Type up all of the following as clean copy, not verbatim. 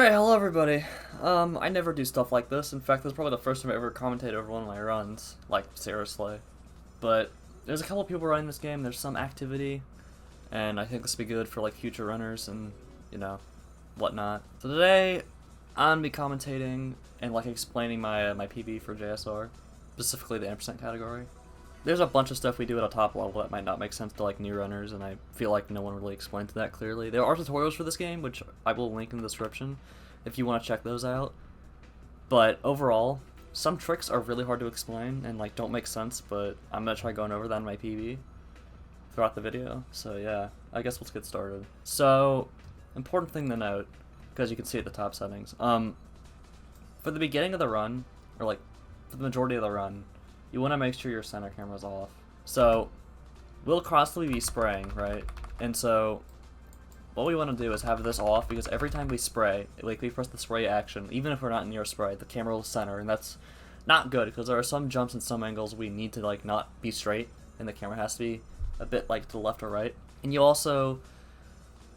Alright, hello everybody. I never do stuff like this. In fact, this is probably the first time I ever commentated over one of my runs. Like, seriously. But there's a couple of people running this game, there's some activity, and I think this would be good for, like, future runners and, you know, whatnot. So today, I'm gonna be commentating and, like, explaining my PB for JSR, specifically the ampersand category. There's a bunch of stuff we do at a top level that might not make sense to, like, new runners, and I feel like no one really explained that clearly. There are tutorials for this game, which I will link in the description if you want to check those out. But overall, some tricks are really hard to explain and, like, don't make sense, but I'm gonna try going over that in my PB throughout the video. So yeah, I guess let's get started. So, important thing to note, because you can see at the top settings, for the beginning of the run, or like, for the majority of the run, you want to make sure your center camera's off. So, we'll constantly be spraying, right? And so, what we want to do is have this off, because every time we spray, like we press the spray action, even if we're not near spray, the camera will center, and that's not good, because there are some jumps and some angles we need to, like, not be straight, and the camera has to be a bit, like, to the left or right. And you also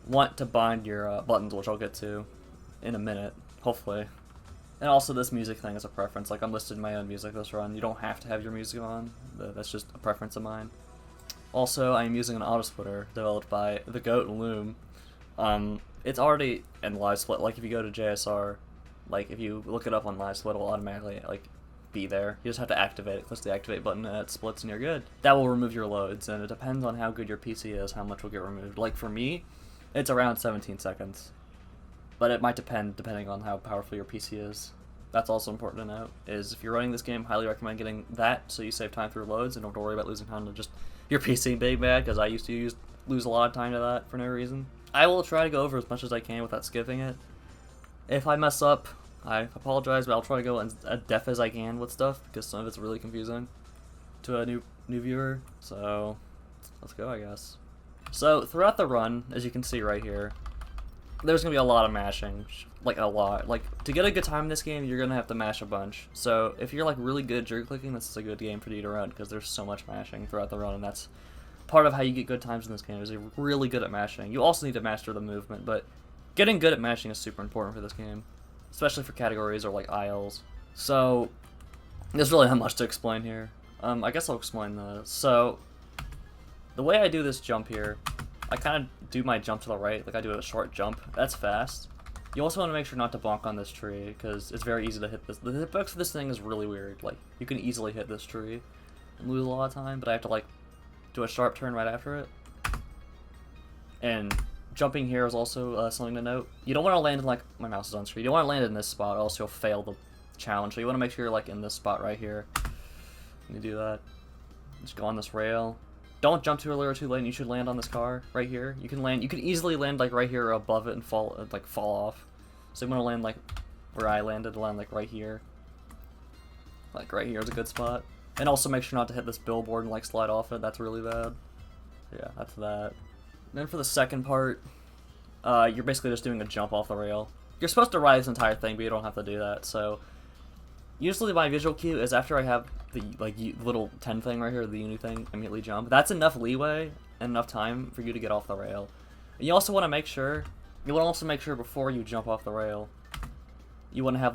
want to bind your buttons, which I'll get to in a minute, hopefully. And also, this music thing is a preference. Like, I'm listed my own music this run. You don't have to have your music on. That's just a preference of mine. Also, I am using an auto splitter developed by the GOAT Loom. It's already in live split. Like, if you go to JSR, like, if you look it up on live split, it'll automatically, like, be there. You just have to activate it. Click the activate button and it splits and you're good. That will remove your loads, and it depends on how good your PC is, how much will get removed. Like, for me, it's around 17 seconds. But it might depending on how powerful your PC is. That's also important to note, is if you're running this game, highly recommend getting that so you save time through loads and don't have to worry about losing time to just your PC being bad, because I used to lose a lot of time to that for no reason. I will try to go over as much as I can without skipping it. If I mess up, I apologize, but I'll try to go as def as I can with stuff, because some of it's really confusing to a new viewer. So, let's go, I guess. So, throughout the run, as you can see right here, there's gonna be a lot of mashing, like a lot. Like, to get a good time in this game, you're gonna have to mash a bunch. So if you're like really good at jerk clicking, this is a good game for you to run, because there's so much mashing throughout the run, and that's part of how you get good times in this game, is you're really good at mashing. You also need to master the movement, but getting good at mashing is super important for this game, especially for categories or like aisles. So there's really not much to explain here. I guess I'll explain this. So the way I do this jump here, I kind of do my jump to the right, like I do a short jump. That's fast. You also want to make sure not to bonk on this tree, because it's very easy to hit this. The hitbox for this thing is really weird. Like, you can easily hit this tree and lose a lot of time, but I have to, like, do a sharp turn right after it. And jumping here is also something to note. You don't want to land in, like, my mouse is on screen. You don't want to land in this spot, or else you'll fail the challenge. So you want to make sure you're, like, in this spot right here. You do that. Just go on this rail. Don't jump too early or too late. You should land on this car right here. You can land. You can easily land like right here or above it and fall off. So you want to land like where I landed. Land like right here. Like right here is a good spot. And also make sure not to hit this billboard and like slide off it. That's really bad. Yeah, that's that. Then for the second part, you're basically just doing a jump off the rail. You're supposed to ride this entire thing, but you don't have to do that. So usually my visual cue is after I have the little 10 thing right here, the uni thing, immediately jump. That's enough leeway and enough time for you to get off the rail. And you also want to make sure, before you jump off the rail, you want to have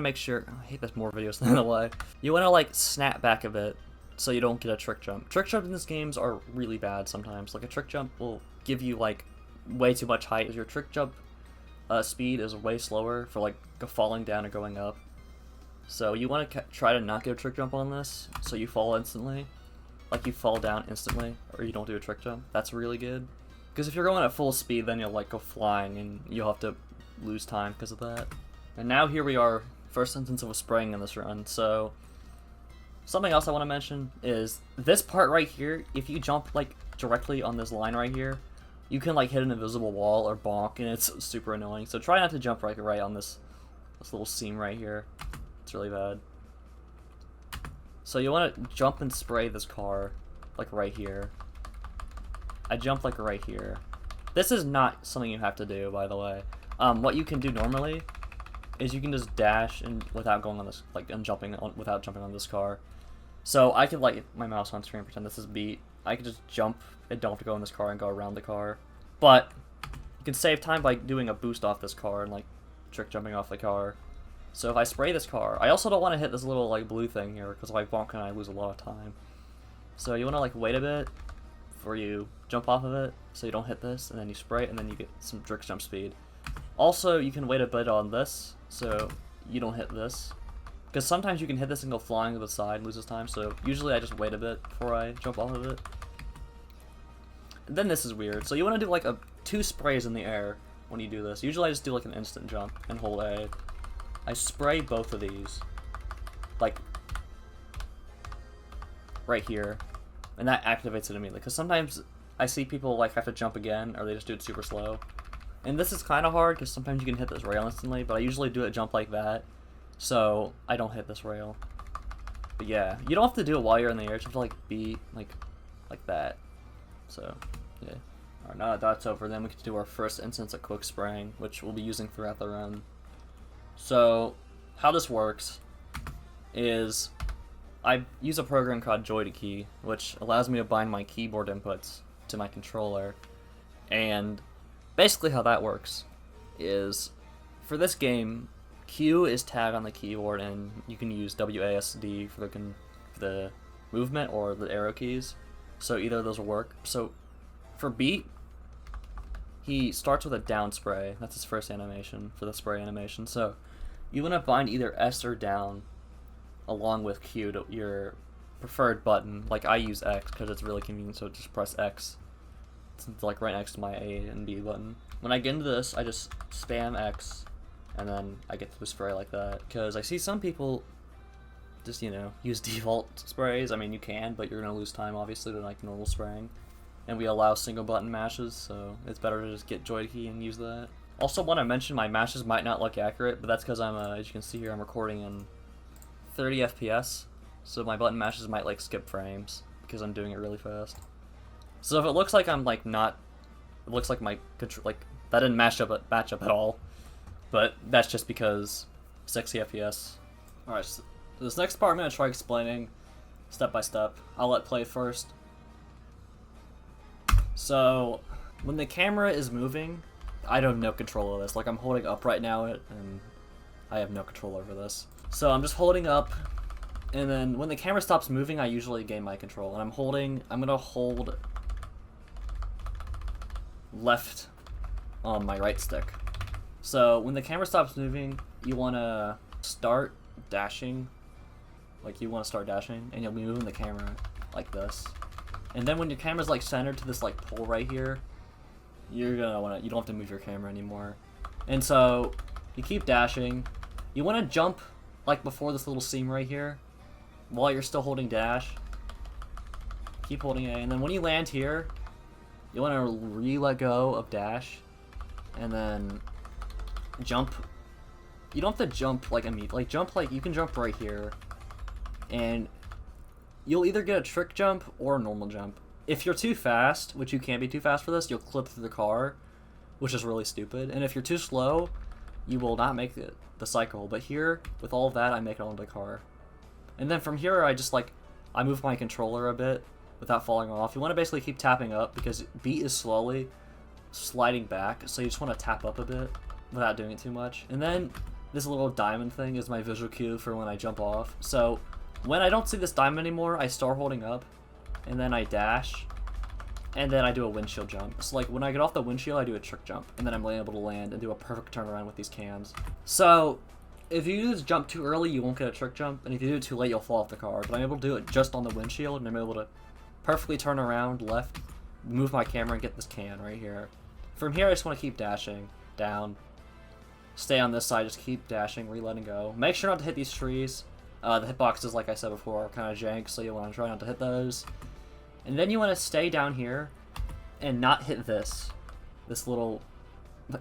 make sure, I hate this more videos than the way. You want to like snap back a bit so you don't get a trick jump. Trick jumps in these games are really bad sometimes. Like a trick jump will give you like way too much height. Your trick jump speed is way slower for like falling down or going up. So you want to try to not get a trick jump on this, so you fall instantly. Like you fall down instantly, or you don't do a trick jump. That's really good. Because if you're going at full speed, then you'll like go flying, and you'll have to lose time because of that. And now here we are, first instance of a spraying in this run. So something else I want to mention is this part right here, if you jump like directly on this line right here, you can like hit an invisible wall or bonk, and it's super annoying. So try not to jump right on this little seam right here. It's really bad. So you want to jump and spray this car, like right here. I jump like right here. This is not something you have to do, by the way. What you can do normally is you can just dash and without going on this, without jumping on this car. So I could like my mouse on screen, pretend this is beat. I could just jump and don't have to go in this car and go around the car. But you can save time by doing a boost off this car and like trick jumping off the car. So if I spray this car, I also don't want to hit this little like blue thing here because if I bonk and I lose a lot of time. So you want to like wait a bit before you jump off of it, so you don't hit this, and then you spray it, and then you get some trick jump speed. Also, you can wait a bit on this, so you don't hit this. Because sometimes you can hit this and go flying to the side and loses time, so usually I just wait a bit before I jump off of it. And then this is weird. So you want to do like 2 sprays in the air when you do this. Usually I just do like an instant jump and hold A. I spray both of these. Like, right here. And that activates it immediately. Because sometimes I see people like have to jump again, or they just do it super slow. And this is kind of hard, because sometimes you can hit this rail instantly, but I usually do a jump like that. So I don't hit this rail. But yeah, you don't have to do it while you're in the air. You have to like be like that. So yeah. Alright, now that that's over, then we can do our first instance of quick spraying, which we'll be using throughout the run. So how this works is I use a program called Joy2Key, which allows me to bind my keyboard inputs to my controller. And basically how that works is for this game, Q is tagged on the keyboard, and you can use WASD for the movement or the arrow keys. So either of those will work. So for Beat, he starts with a down spray. That's his first animation for the spray animation. So you want to bind either S or down along with Q to your preferred button. Like I use X because it's really convenient, so just press X. It's like right next to my A and B button. When I get into this, I just spam X. And then I get to the spray like that, because I see some people just, you know, use default sprays. I mean, you can, but you're going to lose time, obviously, to like normal spraying. And we allow single button mashes, so it's better to just get Joy2Key and use that. Also, want to mention my mashes might not look accurate, but that's because I'm, as you can see here, I'm recording in 30 FPS, so my button mashes might like skip frames, because I'm doing it really fast. So if it looks like I'm like not, it looks like my, like, that didn't match up at all. But that's just because 60 FPS. Alright, so this next part I'm going to try explaining step by step. I'll let play first. So, when the camera is moving, I have no control of this. Like, I'm holding up right now, and I have no control over this. So, I'm just holding up, and then when the camera stops moving, I usually gain my control. And I'm going to hold left on my right stick. So when the camera stops moving, you want to start dashing. Like you want to start dashing, and you'll be moving the camera like this. And then when your camera's like centered to this like pole right here, you don't have to move your camera anymore. And so you keep dashing. You want to jump like before this little seam right here, while you're still holding dash. Keep holding A, and then when you land here, you want to let go of dash, and then jump. You don't have to jump like immediately. Like jump like you can jump right here, and you'll either get a trick jump or a normal jump. If you're too fast, which you can't be too fast for this, you'll clip through the car, which is really stupid. And if you're too slow, you will not make the cycle. But here, with all of that, I make it onto the car. And then from here, I move my controller a bit without falling off. You want to basically keep tapping up because Beat is slowly sliding back, so you just want to tap up a bit without doing it too much. And then this little diamond thing is my visual cue for when I jump off. So when I don't see this diamond anymore, I start holding up, and then I dash, and then I do a windshield jump. So like when I get off the windshield, I do a trick jump, and then I'm able to land and do a perfect turnaround with these cams. So if you do this jump too early, you won't get a trick jump, and if you do it too late, you'll fall off the car. But I'm able to do it just on the windshield, and I'm able to perfectly turn around left, move my camera, and get this can right here. From here, I just want to keep dashing down. Stay on this side, just keep dashing, letting go. Make sure not to hit these trees. The hitboxes, like I said before, are kind of jank, so you want to try not to hit those. And then you want to stay down here and not hit this little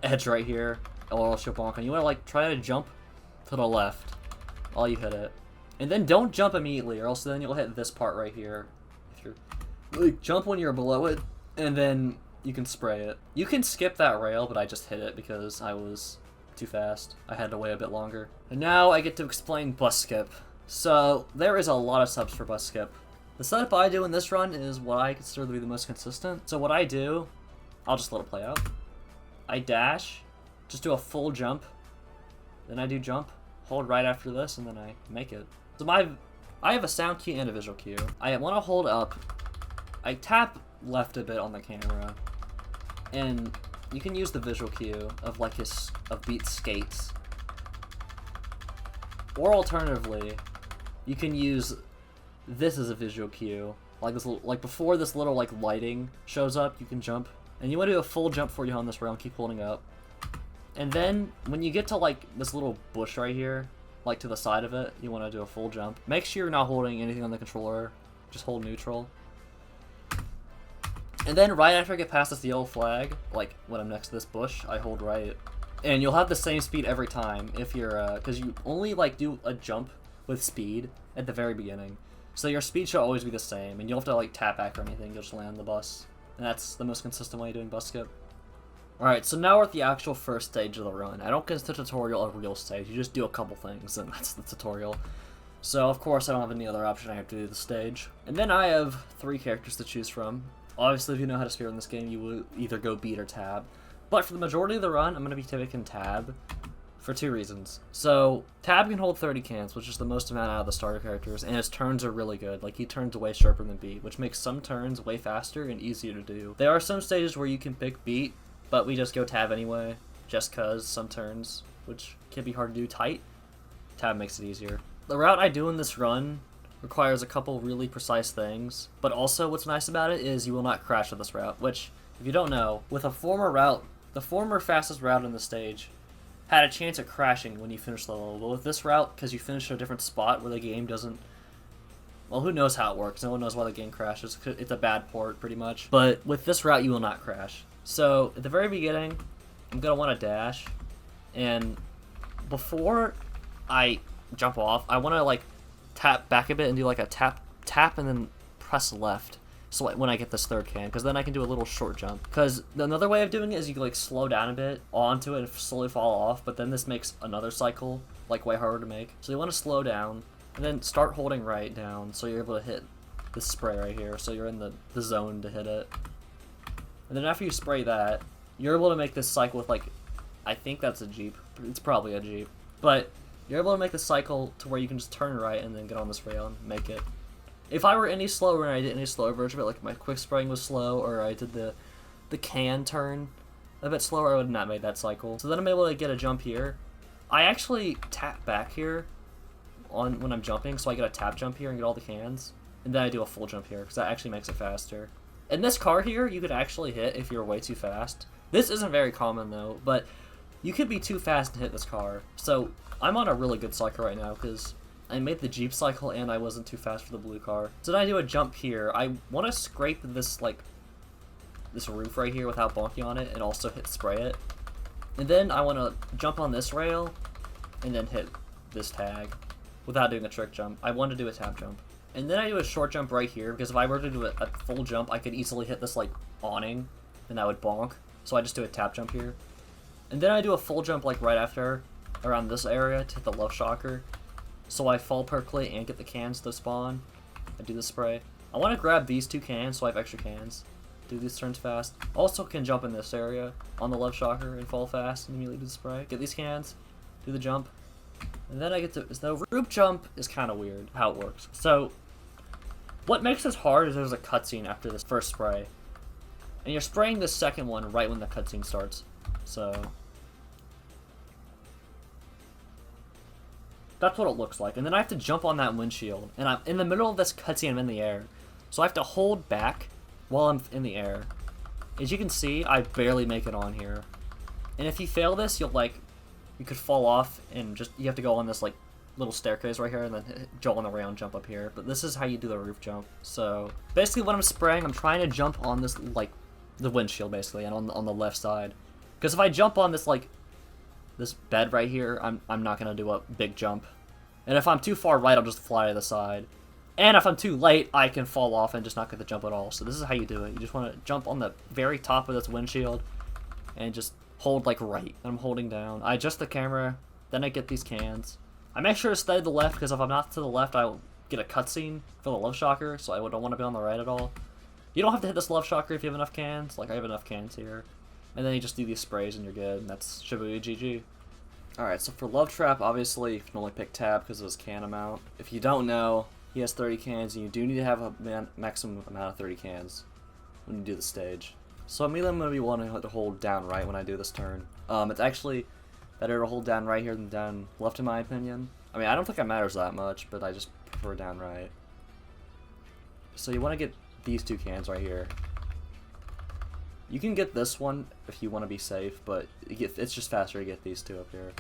edge right here, or else you'll bonk. And you want to like try to jump to the left while you hit it. And then don't jump immediately, or else then you'll hit this part right here. If you're like, jump when you're below it, and then you can spray it. You can skip that rail, but I just hit it because I was too fast. I had to wait a bit longer. And now I get to explain bus skip. So there is a lot of subs for bus skip. The setup I do in this run is what I consider to be the most consistent. So what I do, I'll just let it play out. I dash, just do a full jump, Then I do jump, hold right after this, and then I make it. So I have a sound cue and a visual cue. I want to hold up. I tap left a bit on the camera, and you can use the visual cue of like of Beat skates. Or alternatively, you can use this as a visual cue. Like this, like before this little like lighting shows up, you can jump, and you want to do a full jump before you hone this round. Keep holding up, and then when you get to like this little bush right here, like to the side of it, you want to do a full jump. Make sure you're not holding anything on the controller. Just hold neutral. And then right after I get past this yellow flag, like when I'm next to this bush, I hold right. And you'll have the same speed every time if you're, because you only like do a jump with speed at the very beginning. So your speed should always be the same, and you don't have to like tap back or anything, you'll just land on the bus. And that's the most consistent way of doing bus skip. Alright, so now we're at the actual first stage of the run. I don't consider the tutorial a real stage, you just do a couple things, and that's the tutorial. So of course I don't have any other option, I have to do the stage. And then I have 3 characters to choose from. Obviously if you know how to speedrun this game, you will either go beat or tab. But for the majority of the run, I'm going to be taking tab for 2 reasons. So, tab can hold 30 cans, which is the most amount out of the starter characters, and his turns are really good. Like, he turns way sharper than beat, which makes some turns way faster and easier to do. There are some stages where you can pick beat, but we just go tab anyway, just cause some turns, which can be hard to do tight. Tab makes it easier. The route I do in this run requires a couple really precise things, but also what's nice about it is you will not crash with this route, which, if you don't know, with a former route, the former fastest route in the stage had a chance of crashing when you finish the level, but with this route, because you finish at a different spot where the game doesn't... Well, who knows how it works? No one knows why the game crashes. It's a bad port, pretty much. But with this route, you will not crash. So, at the very beginning, I'm going to want to dash, and before I jump off, I want to, like, tap back a bit and do, like, a tap, and then press left. So when I get this third can, because then I can do a little short jump. Because another way of doing it is you can like slow down a bit onto it and slowly fall off, but then this makes another cycle like way harder to make. So you want to slow down and then start holding right down so you're able to hit this spray right here, so you're in the zone to hit it. And then after you spray that, you're able to make this cycle with like, I think that's a Jeep. It's probably a Jeep. But you're able to make the cycle to where you can just turn right and then get on this rail and make it. If I were any slower and I did any slower version of it, like my quick spraying was slow, or I did the can turn a bit slower, I would not make that cycle. So then I'm able to get a jump here. I actually tap back here when I'm jumping, so I get a tap jump here and get all the cans. And then I do a full jump here, because that actually makes it faster. In this car here, you could actually hit if you're way too fast. This isn't very common though, but you could be too fast to hit this car. So I'm on a really good cycle right now, because I made the Jeep cycle and I wasn't too fast for the blue car. So then I do a jump here. I want to scrape this this roof right here without bonking on it and also hit spray it. And then I want to jump on this rail and then hit this tag without doing a trick jump. I want to do a tap jump. And then I do a short jump right here, because if I were to do a full jump, I could easily hit this like awning and I would bonk. So I just do a tap jump here. And then I do a full jump like right after around this area to hit the left shocker. So I fall perfectly and get the cans to spawn. I do the spray. I want to grab these 2 cans so I have extra cans. Do these turns fast. Also can jump in this area on the left shocker and fall fast and immediately do the spray. Get these cans, do the jump. And then I get to... The roof jump is kind of weird how it works. So what makes this hard is there's a cutscene after this first spray. And you're spraying the second one right when the cutscene starts. So that's what it looks like. And then I have to jump on that windshield. And I'm in the middle of this cutscene, I'm in the air. So I have to hold back while I'm in the air. As you can see, I barely make it on here. And if you fail this, you could fall off and you have to go on this like little staircase right here and then jump on the rail and jump up here. But this is how you do the roof jump. So basically when I'm spraying, I'm trying to jump on this like the windshield basically, and on the left side. Because if I jump on this like this bed right here, I'm not gonna do a big jump. And if I'm too far right, I'll just fly to the side. And if I'm too late, I can fall off and just not get the jump at all. So this is how you do it. You just want to jump on the very top of this windshield and just hold like right. And I'm holding down. I adjust the camera, then I get these cans. I make sure to stay to the left, because if I'm not to the left, I'll get a cutscene for the left shocker, so I don't want to be on the right at all. You don't have to hit this left shocker if you have enough cans. Like, I have enough cans here. And then you just do these sprays and you're good, and that's Shibuya GG. Alright, so for Love Trap, obviously you can only pick Tab because of his can amount. If you don't know, he has 30 cans, and you do need to have a maximum amount of 30 cans when you do the stage. So immediately I'm going to be wanting to hold down right when I do this turn. It's actually better to hold down right here than down left in my opinion. I mean, I don't think it matters that much, but I just prefer down right. So you want to get these two cans right here. You can get this one if you want to be safe, but it's just faster to get these two up here.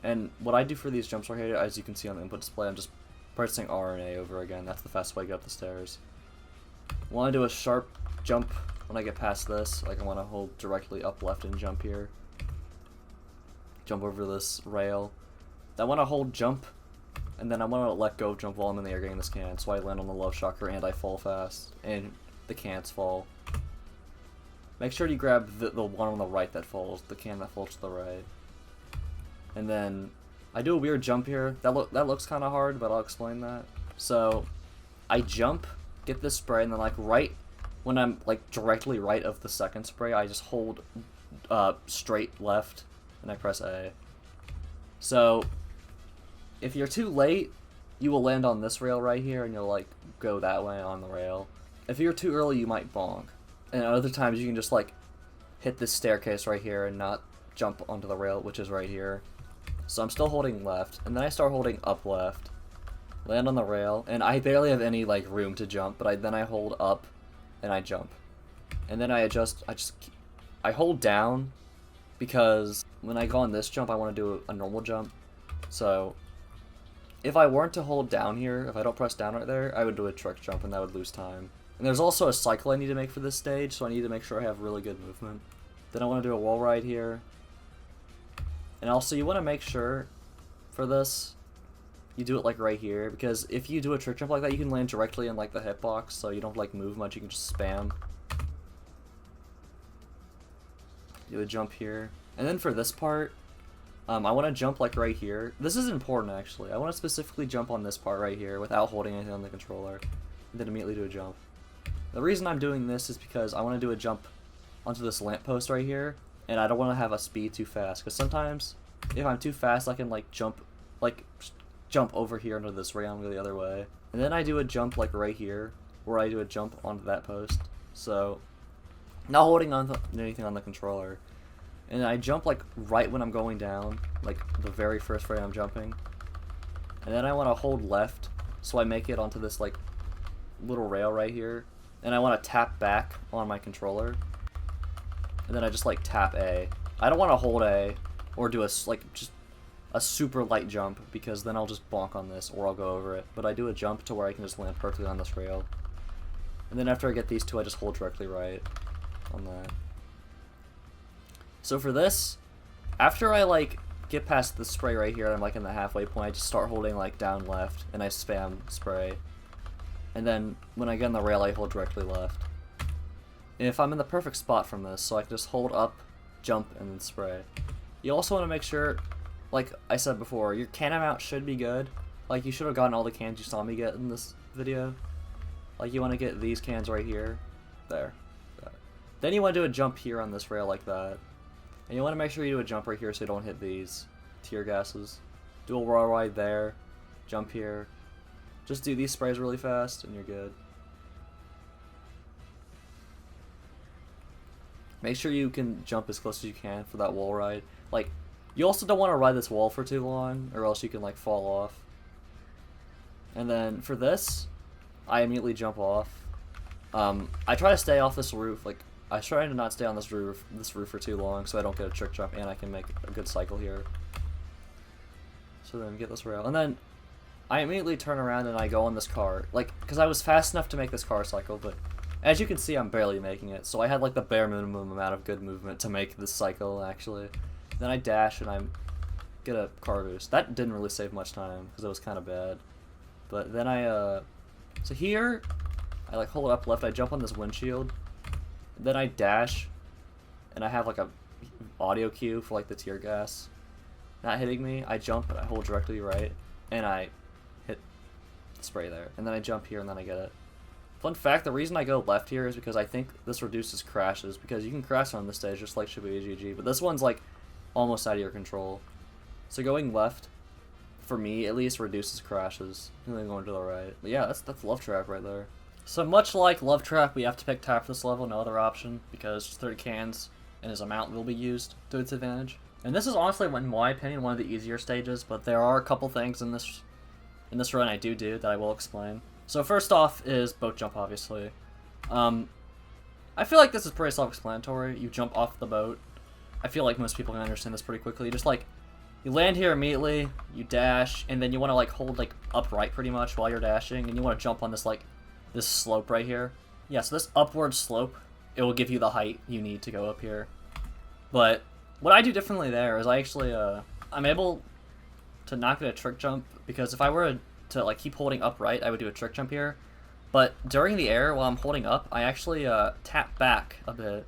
And what I do for these jumps right here, as you can see on the input display, I'm just pressing R and A over again. That's the fastest way to get up the stairs. I want to do a sharp jump when I get past this. Like I want to hold directly up left and jump here. Jump over this rail. I want to hold jump, and then I want to let go of jump while I'm in the air getting this can, so I land on the love shocker and I fall fast, and the cans fall. Make sure you grab the one on the right that falls, the can that falls to the right. And then I do a weird jump here. That looks kind of hard, but I'll explain that. So I jump, get this spray, and then like right when I'm like directly right of the second spray, I just hold straight left and I press A. So if you're too late, you will land on this rail right here and you'll like go that way on the rail. If you're too early, you might bonk. And other times you can just like hit this staircase right here and not jump onto the rail, which is right here. So I'm still holding left, and then I start holding up left, land on the rail, and I barely have any like room to jump, but then I hold up and I jump. And then I adjust, I hold down because when I go on this jump I want to do a normal jump. So if I weren't to hold down here, if I don't press down right there, I would do a trick jump and that would lose time. And there's also a cycle I need to make for this stage, so I need to make sure I have really good movement. Then I want to do a wall ride here. And also you want to make sure for this, you do it like right here, because if you do a trick jump like that, you can land directly in like the hitbox, so you don't like move much, you can just spam. Do a jump here. And then for this part, I want to jump like right here. This is important actually. I want to specifically jump on this part right here without holding anything on the controller, and then immediately do a jump. The reason I'm doing this is because I want to do a jump onto this lamppost right here, and I don't want to have a speed too fast, because sometimes if I'm too fast I can like jump over here into this rail and go the other way. And then I do a jump like right here, where I do a jump onto that post. So not holding on to anything on the controller. And I jump like right when I'm going down, like the very first frame I'm jumping. And then I want to hold left, so I make it onto this like little rail right here. And I want to tap back on my controller. And then I just like tap A. I don't want to hold A or do just a super light jump, because then I'll just bonk on this or I'll go over it. But I do a jump to where I can just land perfectly on this rail. And then after I get these two, I just hold directly right on that. So for this, after I like get past the spray right here, I'm like in the halfway point, I just start holding like down left and I spam spray. And then when I get on the rail, I hold directly left. And if I'm in the perfect spot from this, so I can just hold up, jump, and then spray. You also want to make sure, like I said before, your can amount should be good. Like you should have gotten all the cans you saw me get in this video. Like you want to get these cans right here. There. Then you want to do a jump here on this rail like that. And you want to make sure you do a jump right here so you don't hit these tear gases. Do a wall ride there. Jump here. Just do these sprays really fast and you're good. Make sure you can jump as close as you can for that wall ride. Like, you also don't want to ride this wall for too long, or else you can like fall off. And then for this, I immediately jump off. I try to stay off this roof. Like, I try to not stay on this roof for too long, so I don't get a trick jump and I can make a good cycle here. So then get this rail, and then I immediately turn around and I go on this car, like, because I was fast enough to make this car cycle, but as you can see, I'm barely making it, so I had like the bare minimum amount of good movement to make this cycle, actually. Then I dash and I get a car boost. That didn't really save much time, because it was kind of bad. But then so here, I like hold up left, I jump on this windshield, then I dash, and I have like a audio cue for like the tear gas not hitting me. I jump and I hold directly right, and I hit the spray there. And then I jump here and then I get it. Fun fact, the reason I go left here is because I think this reduces crashes, because you can crash on this stage just like Shibuya GG, but this one's like almost out of your control. So going left, for me at least, reduces crashes, and then going to the right. But yeah, that's Love Trap right there. So much like Love Trap, we have to pick tap for this level, no other option, because 30 cans and his amount will be used to its advantage. And this is honestly, in my opinion, one of the easier stages, but there are a couple things in this run I do that I will explain. So first off is boat jump, obviously. I feel like this is pretty self-explanatory. You jump off the boat. I feel like most people can understand this pretty quickly. Just like, you land here immediately, you dash, and then you want to like hold like upright pretty much while you're dashing, and you want to jump on this like this slope right here. Yeah, so this upward slope, it will give you the height you need to go up here. But what I do differently there is I actually I'm able to not get a trick jump, because if I were to like keep holding upright, I would do a trick jump here. But during the air, while I'm holding up, I actually tap back a bit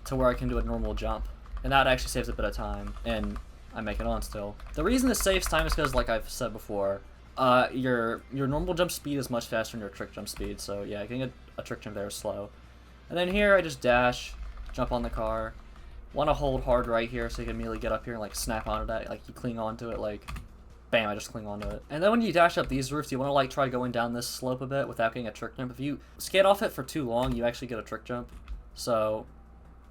to where I can do a normal jump, and that actually saves a bit of time, and I make it on still. The reason this saves time is because, like I've said before, your normal jump speed is much faster than your trick jump speed, so yeah, getting a trick jump there is slow. And then here I just dash, jump on the car, want to hold hard right here so you can immediately get up here and like snap onto that, like you cling onto it, like bam, I just cling onto it. And then when you dash up these roofs, you want to like try going down this slope a bit without getting a trick jump. If you skate off it for too long, you actually get a trick jump. So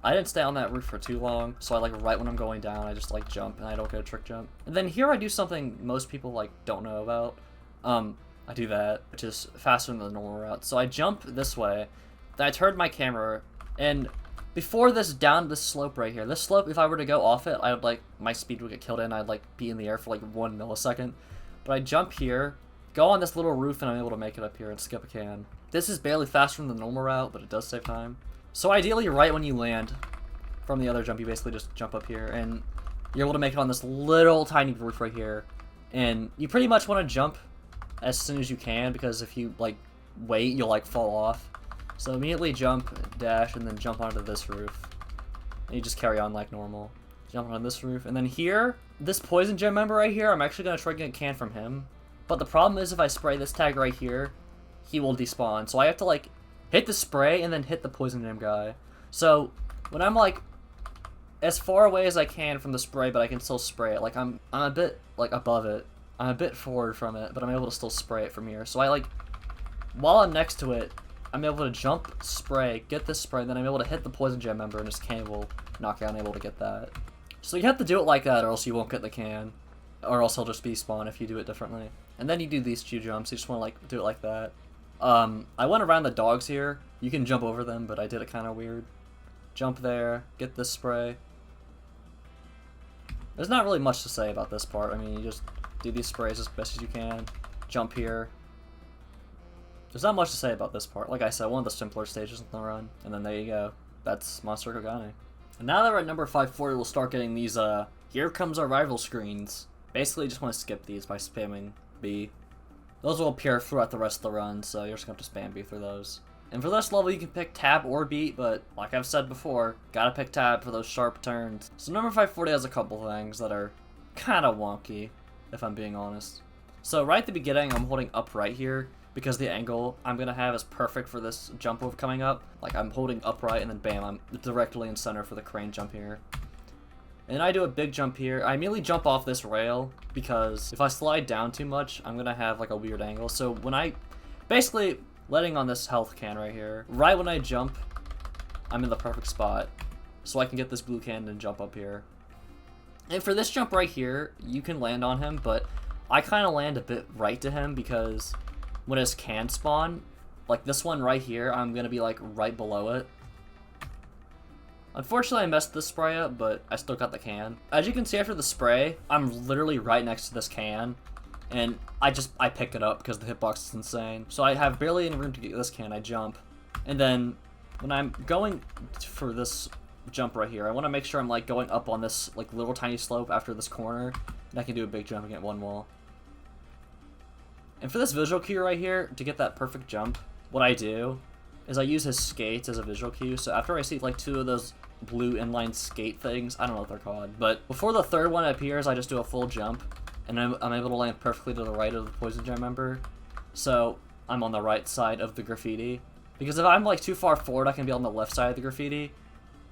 I didn't stay on that roof for too long, so I like right when I'm going down, I just like jump and I don't get a trick jump. And then here I do something most people like don't know about. I do that, which is faster than the normal route. So I jump this way, then I turn my camera, and before this down this slope right here, this slope, if I were to go off it, I would like, my speed would get killed and I'd like be in the air for like 1 millisecond. But I jump here, go on this little roof, and I'm able to make it up here and skip a can. This is barely faster than the normal route, but it does save time. So ideally, right when you land from the other jump, you basically just jump up here, and you're able to make it on this little tiny roof right here. And you pretty much want to jump as soon as you can, because if you like wait, you'll like fall off. So immediately jump, dash, and then jump onto this roof. And you just carry on like normal. Jump on this roof. And then here, this poison gem member right here, I'm actually going to try to get a can from him. But the problem is if I spray this tag right here, he will despawn. So I have to like hit the spray and then hit the poison gem guy. So when I'm like as far away as I can from the spray, but I can still spray it. Like I'm a bit like above it. I'm a bit forward from it, but I'm able to still spray it from here. So I like, while I'm next to it, I'm able to jump, spray, get this spray, and then I'm able to hit the poison gem member, and his can will knock out and able to get that. So you have to do it like that, or else you won't get the can, or else he'll just despawn if you do it differently. And then you do these 2 jumps. You just want to like do it like that. I went around the dogs here. You can jump over them, but I did it kind of weird. Jump there, get this spray. There's not really much to say about this part. I mean, you just do these sprays as best as you can. Jump here. There's not much to say about this part. Like I said, one of the simpler stages in the run. And then there you go. That's Monster Kogane. And now that we're at number 540, we'll start getting these, here comes our rival screens. Basically, you just want to skip these by spamming B. Those will appear throughout the rest of the run, so you're just going to have to spam B through those. And for this level, you can pick tab or beat, but like I've said before, gotta pick tab for those sharp turns. So number 540 has a couple things that are kind of wonky, if I'm being honest. So right at the beginning, I'm holding up right here, because the angle I'm going to have is perfect for this jump move coming up. Like, I'm holding upright, and then bam, I'm directly in center for the crane jump here. And I do a big jump here. I immediately jump off this rail, because if I slide down too much, I'm going to have, like, a weird angle. So when I... Basically, letting on this health can right here, right when I jump, I'm in the perfect spot. So I can get this blue can and jump up here. And for this jump right here, you can land on him, but I kind of land a bit right to him, because when his can spawn, like this one right here, I'm going to be like right below it. Unfortunately, I messed this spray up, but I still got the can. As you can see after the spray, I'm literally right next to this can, and I pick it up because the hitbox is insane. So I have barely any room to get this can, I jump. And then when I'm going for this jump right here, I want to make sure I'm like going up on this like little tiny slope after this corner, and I can do a big jump and get one wall. And for this visual cue right here, to get that perfect jump, what I do is I use his skates as a visual cue. So after I see like 2 of those blue inline skate things, I don't know what they're called, but before the 3rd one appears, I just do a full jump, and I'm able to land perfectly to the right of the poison gem member. So I'm on the right side of the graffiti, because if I'm like too far forward, I can be on the left side of the graffiti,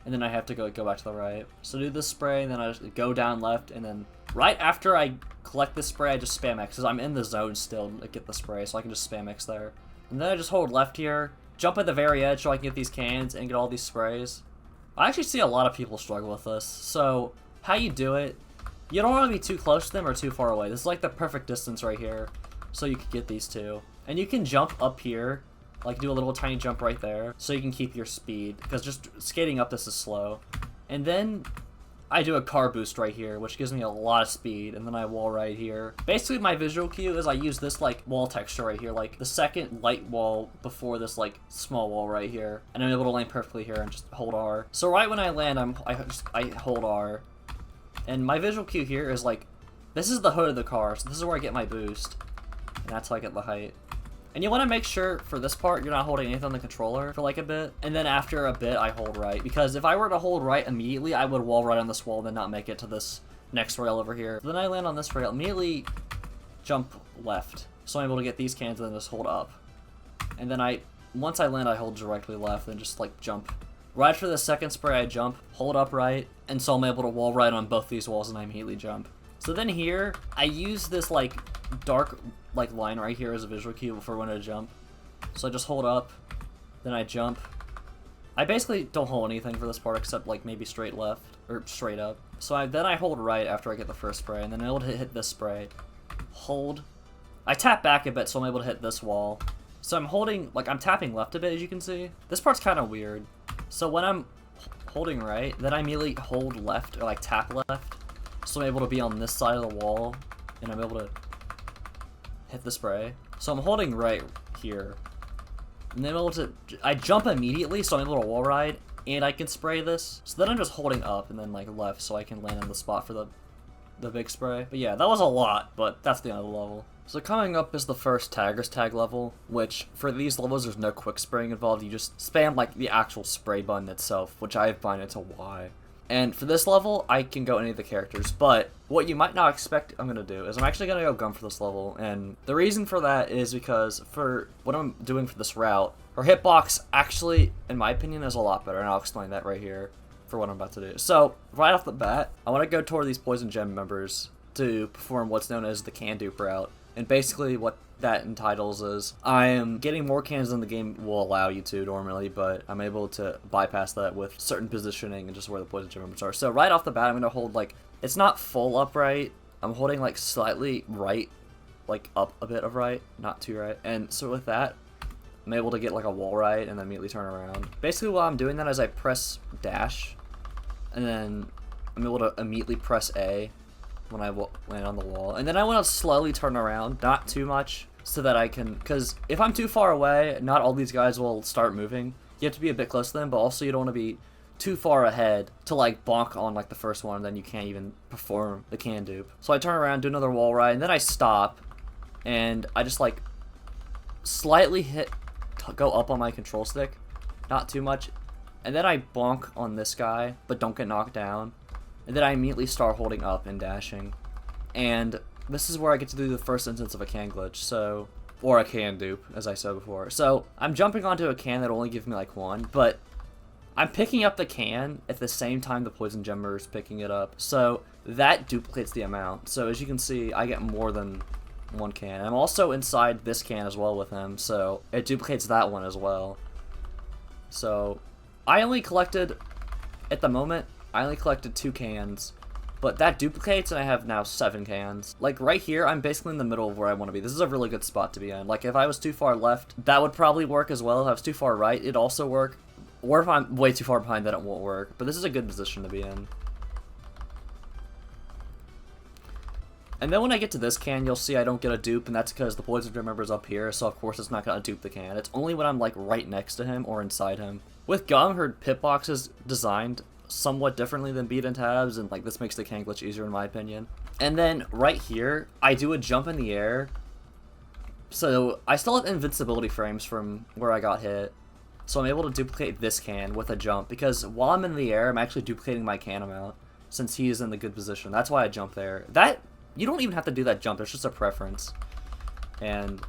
and then I have to go back to the right. So do this spray, and then I just go down left, and then right after I collect this spray, I just spam X, because I'm in the zone still to get the spray, so I can just spam X there. And then I just hold left here, jump at the very edge so I can get these cans and get all these sprays. I actually see a lot of people struggle with this, so how you do it, you don't want to be too close to them or too far away. This is like the perfect distance right here, so you can get these two. And you can jump up here, like do a little tiny jump right there, so you can keep your speed, because just skating up this is slow. And then I do a car boost right here, which gives me a lot of speed, and then I wall right here. Basically, my visual cue is I use this, like, wall texture right here, like, the second light wall before this, like, small wall right here. And I'm able to land perfectly here and just hold R. So right when I land, I hold R. And my visual cue here is, like, this is the hood of the car, so this is where I get my boost. And that's how I get the height. And you want to make sure, for this part, you're not holding anything on the controller for like a bit. And then after a bit, I hold right. Because if I were to hold right immediately, I would wall right on this wall and then not make it to this next rail over here. Then I land on this rail, immediately jump left. So I'm able to get these cans and then just hold up. And then once I land, I hold directly left and just like jump. Right after the second spray, I jump, hold up right, and so I'm able to wall right on both these walls and I immediately jump. So then here, I use this like dark like line right here as a visual cue for when I jump. So I just hold up, then I jump. I basically don't hold anything for this part except like maybe straight left or straight up. So then I hold right after I get the first spray, and then I'm able to hit this spray. Hold. I tap back a bit so I'm able to hit this wall. So I'm holding, like I'm tapping left a bit, as you can see. This part's kind of weird. So when I'm holding right, then I immediately hold left or like tap left. So I'm able to be on this side of the wall, and I'm able to hit the spray. So I'm holding right here. And then I'm able to, I jump immediately, so I'm able to wall ride, and I can spray this. So then I'm just holding up and then like left so I can land on the spot for the big spray. But yeah, that was a lot, but that's the end of the level. So coming up is the first Tagger's Tag level, which for these levels there's no quick spraying involved. You just spam like the actual spray button itself, which I have binded to Y. And for this level, I can go any of the characters, but what you might not expect I'm going to do is I'm actually going to go gun for this level, and the reason for that is because for what I'm doing for this route, her hitbox actually, in my opinion, is a lot better, and I'll explain that right here for what I'm about to do. So, right off the bat, I want to go toward these Poison Gem members to perform what's known as the can dupe route, and basically what that entitles is I am getting more cans than the game will allow you to normally, but I'm able to bypass that with certain positioning and just where the Poison Gem members are. So right off the bat, I'm going to hold like, it's not full upright, I'm holding like slightly right, like up a bit of right, not too right. And so with that, I'm able to get like a wall right and then immediately turn around. Basically while I'm doing that is I press dash, and then I'm able to immediately press A when I land on the wall. And then I want to slowly turn around, not too much, so that I can, because if I'm too far away, not all these guys will start moving. You have to be a bit close to them, but also you don't want to be too far ahead to like bonk on like the first one, and then you can't even perform the can dupe. So I turn around, do another wall ride, and then I stop, and I just like slightly go up on my control stick, not too much, and then I bonk on this guy, but don't get knocked down, and then I immediately start holding up and dashing, and this is where I get to do the first instance of a can glitch, so, or a can dupe, as I said before. So, I'm jumping onto a can that only gives me like one, but I'm picking up the can at the same time the Poison Gemmer is picking it up, so that duplicates the amount. So as you can see, I get more than one can. I'm also inside this can as well with him, so it duplicates that one as well. So, I only collected, at the moment, I only collected 2 cans, but that duplicates and I have now 7 cans. Like right here, I'm basically in the middle of where I want to be. This is a really good spot to be in. Like if I was too far left, that would probably work as well. If I was too far right, it'd also work. Or if I'm way too far behind, then it won't work. But this is a good position to be in. And then when I get to this can, you'll see I don't get a dupe, and that's because the Poison Gem member is up here, so of course it's not going to dupe the can. It's only when I'm like right next to him or inside him. With Gum, her hitbox is designed somewhat differently than beat and tabs, and like this makes the can glitch easier in my opinion. And then right here, I do a jump in the air, so I still have invincibility frames from where I got hit, so I'm able to duplicate this can with a jump, because while I'm in the air, I'm actually duplicating my can amount, since he is in the good position. That's why I jump there. That, you don't even have to do that jump, there's just a preference. And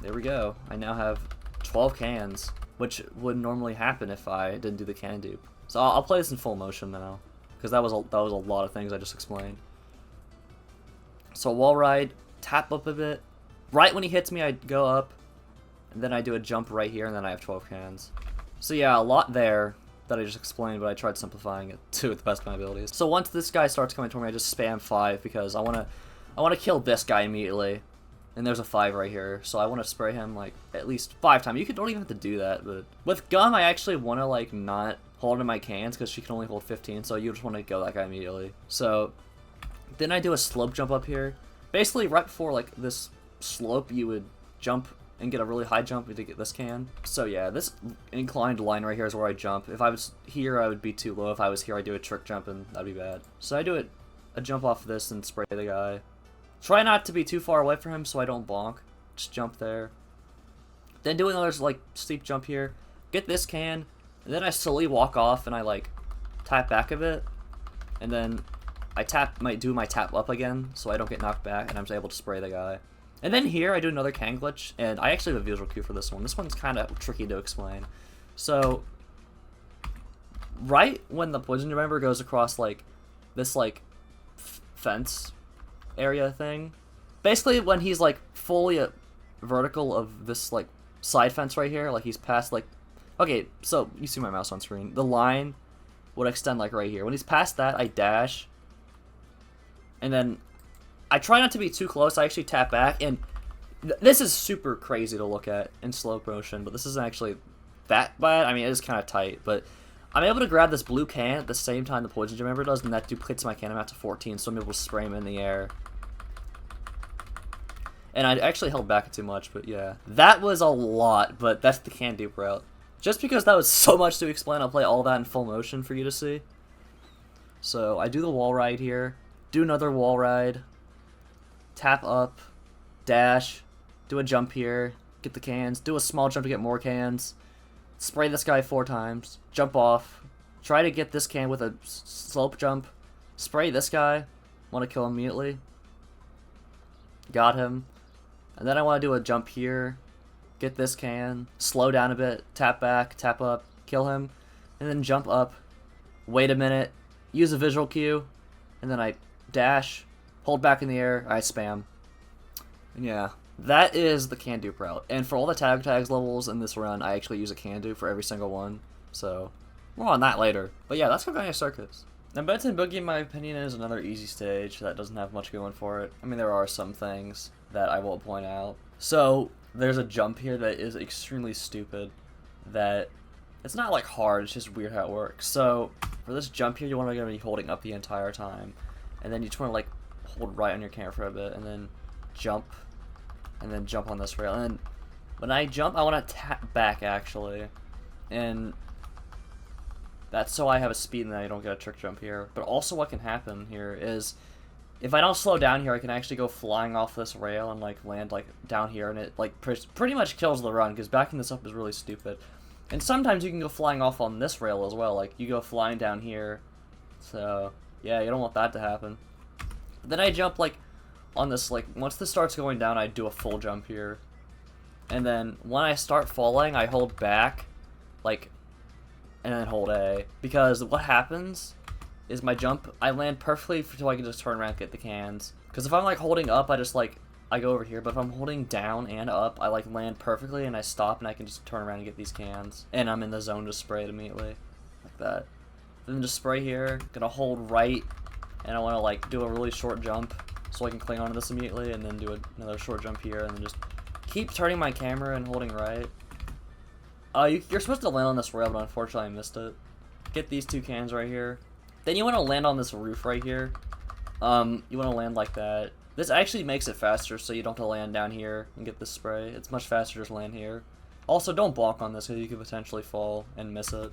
there we go. I now have 12 cans, which would normally happen if I didn't do the can dupe. So I'll play this in full motion now, because that was a lot of things I just explained. So wall ride, tap up a bit. Right when he hits me, I go up, and then I do a jump right here, and then I have 12 cans. So yeah, a lot there that I just explained, but I tried simplifying it to the best of my abilities. So once this guy starts coming toward me, I just spam 5 because I wanna kill this guy immediately. And there's a 5 right here, so I want to spray him like at least 5 times. You don't even have to do that, but with Gum, I actually want to like not hold in my cans because she can only hold 15, so you just want to kill that guy immediately. So then I do a slope jump up here. Basically, right before like this slope, you would jump and get a really high jump to get this can. So yeah, this inclined line right here is where I jump. If I was here, I would be too low. If I was here, I'd do a trick jump, and that'd be bad. So I do a jump off this and spray the guy. Try not to be too far away from him so I don't bonk. Just jump there. Then do another like steep jump here. Get this can, and then I slowly walk off and I like tap back a bit, and then I do my tap up again so I don't get knocked back, and I'm able to spray the guy. And then here I do another can glitch, and I actually have a visual cue for this one. This one's kind of tricky to explain. So right when the poison member goes across like this like fence area thing, basically when he's like fully vertical of this like side fence right here, like he's past like, okay, so you see my mouse on screen, the line would extend like right here. When he's past that, I dash, and then I try not to be too close. I actually tap back, and this is super crazy to look at in slow motion, but this isn't actually that bad. I mean, it is kind of tight, but I'm able to grab this blue can at the same time the poison gem member does, and that duplicates my can. I'm out to 14, so I'm able to spray him in the air. And I actually held back too much, but yeah. That was a lot, but that's the can dupe route. Just because that was so much to explain, I'll play all that in full motion for you to see. So I do the wall ride here, do another wall ride, tap up, dash, do a jump here, get the cans, do a small jump to get more cans, spray this guy 4 times, jump off, try to get this can with a slope jump, spray this guy, want to kill him immediately, got him, and then I want to do a jump here, get this can, slow down a bit, tap back, tap up, kill him, and then jump up, wait a minute, use a visual cue, and then I dash, hold back in the air, I spam. And yeah, that is the can dupe route. And for all the tags levels in this run, I actually use a can dupe for every single one. So, more on that later. But yeah, that's Kogane Circus. Now, Benten Boogie, in my opinion, is another easy stage that doesn't have much going for it. I mean, there are some things that I will point out. So, there's a jump here that is extremely stupid. That, it's not like hard, it's just weird how it works. So, for this jump here, you want to be holding up the entire time. And then you just want to like hold right on your camera for a bit, and then jump on this rail. And then when I jump, I want to tap back actually, and that's so I have a speed and then I don't get a trick jump here. But also what can happen here is if I don't slow down here, I can actually go flying off this rail and like land like down here, and it like pretty much kills the run because backing this up is really stupid. And sometimes you can go flying off on this rail as well, like you go flying down here. So yeah, you don't want that to happen. But then I jump like on this, like once this starts going down, I do a full jump here. And then when I start falling, I hold back, like, and then hold A. Because what happens is my jump, I land perfectly so I can just turn around and get the cans. Because if I'm like holding up, I just like, I go over here. But if I'm holding down and up, I like land perfectly and I stop and I can just turn around and get these cans. And I'm in the zone to spray it immediately. Like that. Then just spray here, gonna hold right, and I want to like do a really short jump so I can cling onto this immediately, and then do another short jump here, and then just keep turning my camera and holding right. You're supposed to land on this rail, but unfortunately I missed it. Get these 2 cans right here. Then you want to land on this roof right here. You want to land like that. This actually makes it faster, so you don't have to land down here and get this spray. It's much faster to just land here. Also, don't balk on this because you could potentially fall and miss it.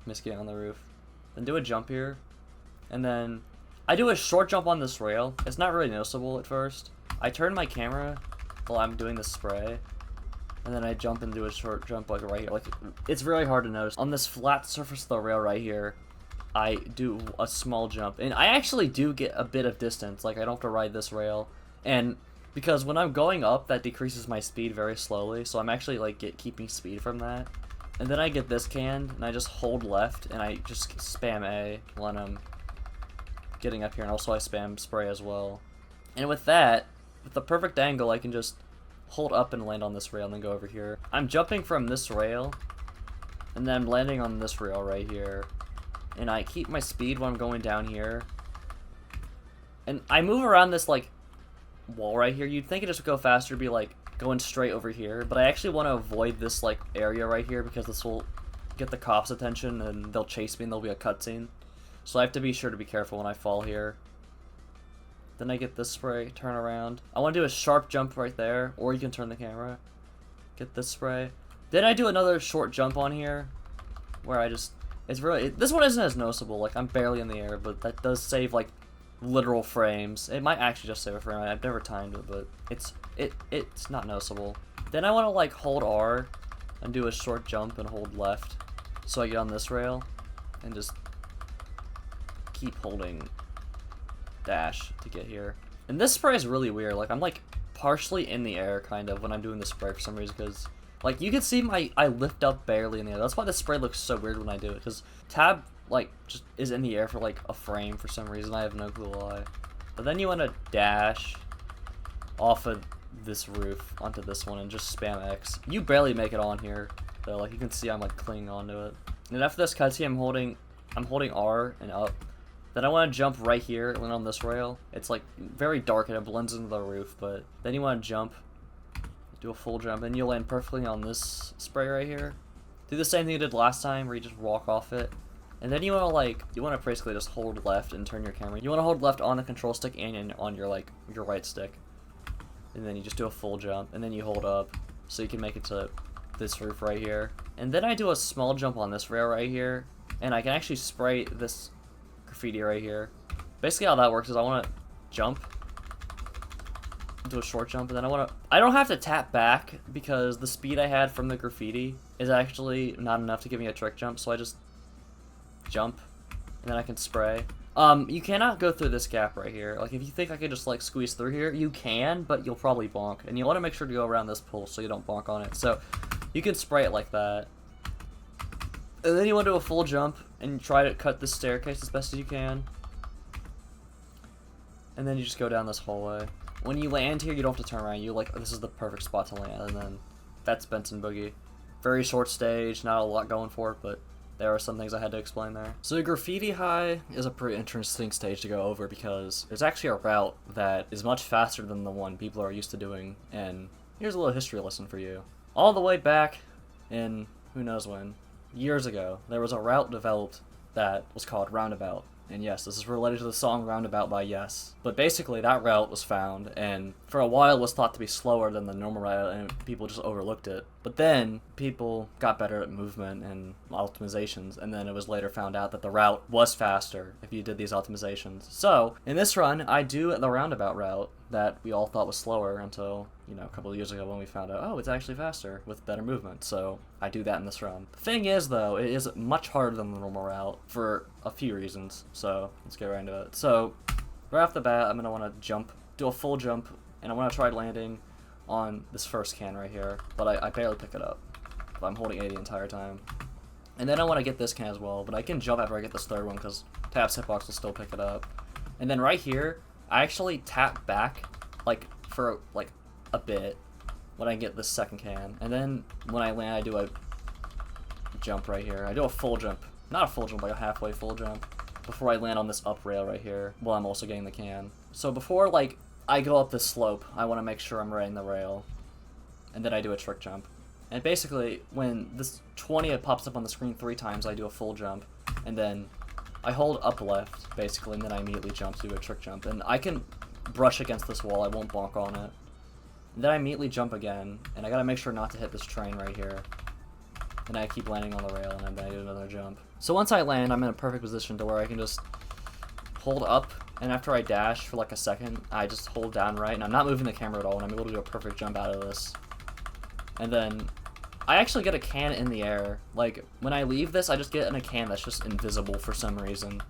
Miss getting on the roof. Then do a jump here. And then I do a short jump on this rail. It's not really noticeable at first. I turn my camera while I'm doing the spray. And then I jump and do a short jump like right here. Like, it's really hard to notice. On this flat surface of the rail right here, I do a small jump. And I actually do get a bit of distance. Like, I don't have to ride this rail. And because when I'm going up, that decreases my speed very slowly. So I'm actually like keeping speed from that. And then I get this can, and I just hold left, and I just spam A when I'm getting up here, and also I spam spray as well. And with that, with the perfect angle, I can just hold up and land on this rail and then go over here. I'm jumping from this rail, and then I'm landing on this rail right here. And I keep my speed when I'm going down here. And I move around this, like, wall right here. You'd think it just would go faster to be, like, going straight over here. But I actually want to avoid this, like, area right here because this will get the cops' attention and they'll chase me and there'll be a cutscene. So I have to be sure to be careful when I fall here. Then I get this spray, turn around. I want to do a sharp jump right there, or you can turn the camera. Get this spray. Then I do another short jump on here, where I just, it's really, this one isn't as noticeable, like I'm barely in the air, but that does save like literal frames. It might actually just save a frame, I've never timed it, but it's not noticeable. Then I want to like hold R and do a short jump and hold left, so I get on this rail, and just keep holding dash to get here. And this spray is really weird, like I'm like partially in the air kind of when I'm doing the spray for some reason, because like you can see I lift up barely in the air. That's why the spray looks so weird when I do it, because tab like just is in the air for like a frame for some reason. I have no clue why. But then you want to dash off of this roof onto this one and just spam X. You barely make it on here though, like you can see I'm like clinging onto it. And after this cutscene I'm holding R and up. Then I want to jump right here and land on this rail. It's like very dark and it blends into the roof, but then you want to jump, do a full jump, and you'll land perfectly on this spray right here. Do the same thing you did last time where you just walk off it. And then you want to basically just hold left and turn your camera. You want to hold left on the control stick and on your right stick. And then you just do a full jump, and then you hold up so you can make it to this roof right here. And then I do a small jump on this rail right here, and I can actually spray this graffiti right here. Basically how that works is I want to jump, do a short jump, and then I don't have to tap back because the speed I had from the graffiti is actually not enough to give me a trick jump, so I just jump, and then I can spray. You cannot go through this gap right here. Like if you think I could just like squeeze through here, you can, but you'll probably bonk, and you want to make sure to go around this pole so you don't bonk on it. So you can spray it like that. And then you want to do a full jump and try to cut this staircase as best as you can. And then you just go down this hallway. When you land here, you don't have to turn around. You this is the perfect spot to land, and then that's Benten Boogie. Very short stage, not a lot going for it, but there are some things I had to explain there. So Graffiti High is a pretty interesting stage to go over because there's actually a route that is much faster than the one people are used to doing, and here's a little history lesson for you. All the way back in who knows when, years ago, there was a route developed that was called Roundabout. And yes, this is related to the song Roundabout by Yes. But basically, that route was found, and for a while was thought to be slower than the normal route, and people just overlooked it. But then, people got better at movement and optimizations, and then it was later found out that the route was faster if you did these optimizations. So, in this run, I do the Roundabout route that we all thought was slower until, a couple of years ago when we found out, oh, it's actually faster with better movement. So, I do that in this run. The thing is, though, it is much harder than the normal route for a few reasons. So, let's get right into it. So, right off the bat, I'm going to want to jump, do a full jump, and I want to try landing on this first can right here, but I barely pick it up. But I'm holding A the entire time. And then I want to get this can as well, but I can jump after I get this third one because Tap's hitbox will still pick it up. And then right here, I actually tap back, for a bit when I get this second can. And then when I land, I do a jump right here. I do a full jump. Not a full jump, like a halfway full jump before I land on this up rail right here while I'm also getting the can. So before, I go up this slope, I want to make sure I'm right in the rail. And then I do a trick jump. And basically, when this 20 pops up on the screen 3 times, I do a full jump. And then I hold up left, basically, and then I immediately jump to do a trick jump. And I can brush against this wall, I won't bonk on it. And then I immediately jump again, and I gotta make sure not to hit this train right here. And I keep landing on the rail, and then I do another jump. So once I land, I'm in a perfect position to where I can just hold up, and after I dash for a second, I just hold down right, and I'm not moving the camera at all, and I'm able to do a perfect jump out of this. And then I actually get a can in the air. When I leave this, I just get in a can that's just invisible for some reason.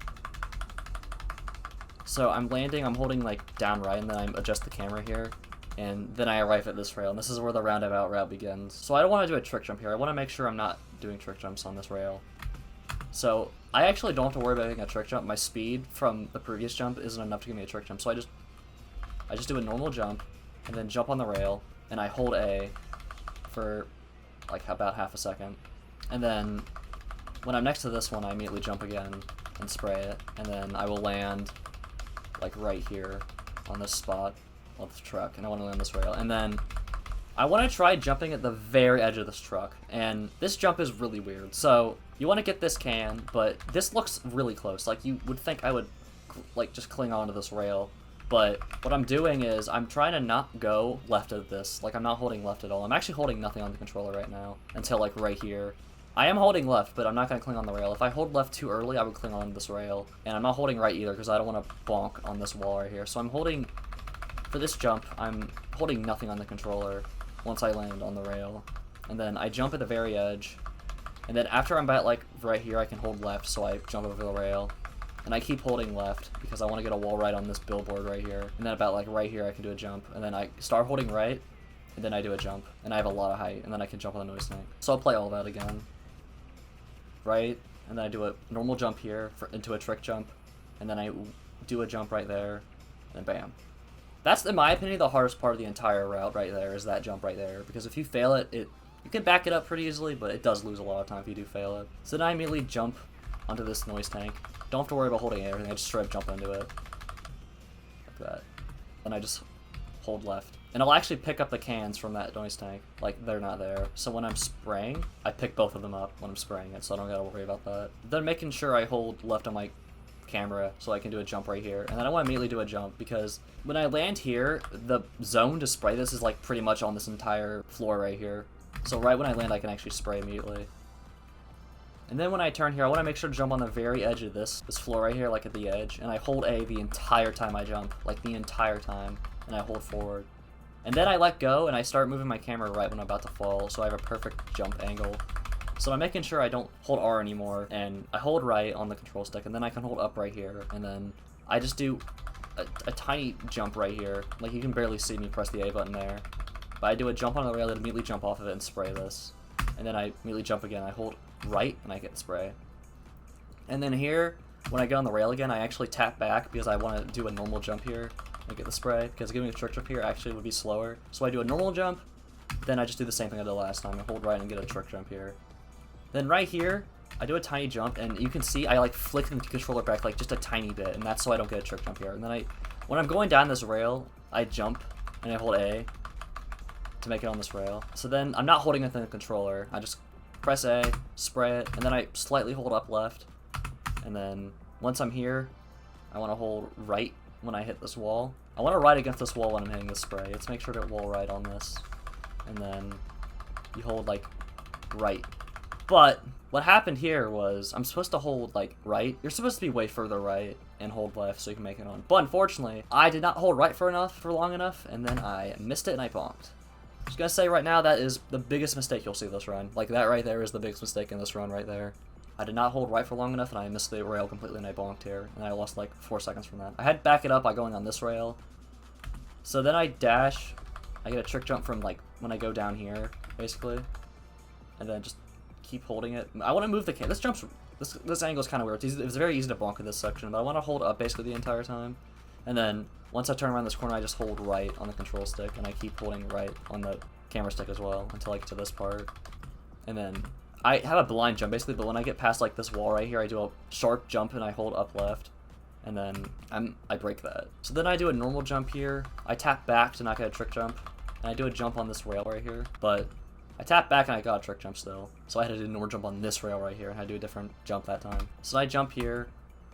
So I'm landing, I'm holding down right, and then I adjust the camera here. and then I arrive at this rail, and this is where the roundabout route begins. So I don't want to do a trick jump here. I want to make sure I'm not doing trick jumps on this rail. So I actually don't have to worry about making a trick jump. My speed from the previous jump isn't enough to give me a trick jump, so I just do a normal jump, and then jump on the rail, and I hold A for like about half a second, and then when I'm next to this one, I immediately jump again and spray it, and then I will land like right here on this spot of the truck, and I want to land this rail, and then I want to try jumping at the very edge of this truck, and this jump is really weird. So you want to get this can, but this looks really close. Like, you would think I would like just cling onto this rail, but what I'm doing is I'm trying to not go left of this. Like, I'm not holding left at all. I'm actually holding nothing on the controller right now until like right here. I am holding left, but I'm not going to cling on the rail. If I hold left too early, I would cling on this rail. And I'm not holding right either because I don't want to bonk on this wall right here. So I'm holding, for this jump, I'm holding nothing on the controller once I land on the rail. And then I jump at the very edge. And then after I'm about like right here, I can hold left, so I jump over the rail. And I keep holding left because I want to get a wall ride on this billboard right here. And then about like right here, I can do a jump. And then I start holding right, and then I do a jump. And I have a lot of height, and then I can jump on the noise tank. So I'll play all that again. Right, and then I do a normal jump here into a trick jump, and then I do a jump right there, and bam. That's, in my opinion, the hardest part of the entire route right there, is that jump right there, because if you fail it, you can back it up pretty easily, but it does lose a lot of time if you do fail it. So then I immediately jump onto this noise tank. Don't have to worry about holding everything, I just straight up jump into it. Like that. Then I just hold left. And I'll actually pick up the cans from that noise tank, like they're not there. So when I'm spraying, I pick both of them up when I'm spraying it, so I don't gotta worry about that. Then making sure I hold left on my camera so I can do a jump right here. And then I want to immediately do a jump because when I land here, the zone to spray this is like pretty much on this entire floor right here. So right when I land, I can actually spray immediately. And then when I turn here, I want to make sure to jump on the very edge of this floor right here, like at the edge. And I hold A the entire time I jump, like the entire time. And I hold forward. And then I let go, and I start moving my camera right when I'm about to fall, so I have a perfect jump angle. So I'm making sure I don't hold R anymore, and I hold right on the control stick, and then I can hold up right here, and then I just do a tiny jump right here. Like, you can barely see me press the A button there. But I do a jump on the rail, and immediately jump off of it and spray this. And then I immediately jump again. I hold right, and I get spray. And then here, when I get on the rail again, I actually tap back because I want to do a normal jump here. I get the spray, because giving a trick jump here actually would be slower. So I do a normal jump, then I just do the same thing I did last time. I hold right and get a trick jump here. Then right here, I do a tiny jump, and you can see I like flick the controller back like just a tiny bit, and that's so I don't get a trick jump here. And then when I'm going down this rail, I jump, and I hold A to make it on this rail. So then I'm not holding anything in the controller. I just press A, spray it, and then I slightly hold up left. And then once I'm here, I want to hold right when I hit this wall. I want to ride against this wall when I'm hitting this spray. Let's make sure to wall ride on this. And then you hold like right. But what happened here was I'm supposed to hold like right. You're supposed to be way further right and hold left so you can make it on. But unfortunately, I did not hold right for long enough, and then I missed it and I bonked. Just gonna say right now, that is the biggest mistake you'll see this run. Like, that right there is the biggest mistake in this run right there. I did not hold right for long enough, and I missed the rail completely, and I bonked here, and I lost like 4 seconds from that. I had to back it up by going on this rail. So then I dash, I get a trick jump from like when I go down here, basically, and then just keep holding it. I want to move the can. This angle is kind of weird. It's very easy to bonk in this section, but I want to hold up basically the entire time. And then once I turn around this corner, I just hold right on the control stick, and I keep holding right on the camera stick as well until I get to this part. And then I have a blind jump basically, but when I get past like this wall right here, I do a sharp jump and I hold up left, and then I break that. So then I do a normal jump here. I tap back to not get a trick jump, and I do a jump on this rail right here, but I tap back and I got a trick jump still. So I had to do a normal jump on this rail right here, and I do a different jump that time. So I jump here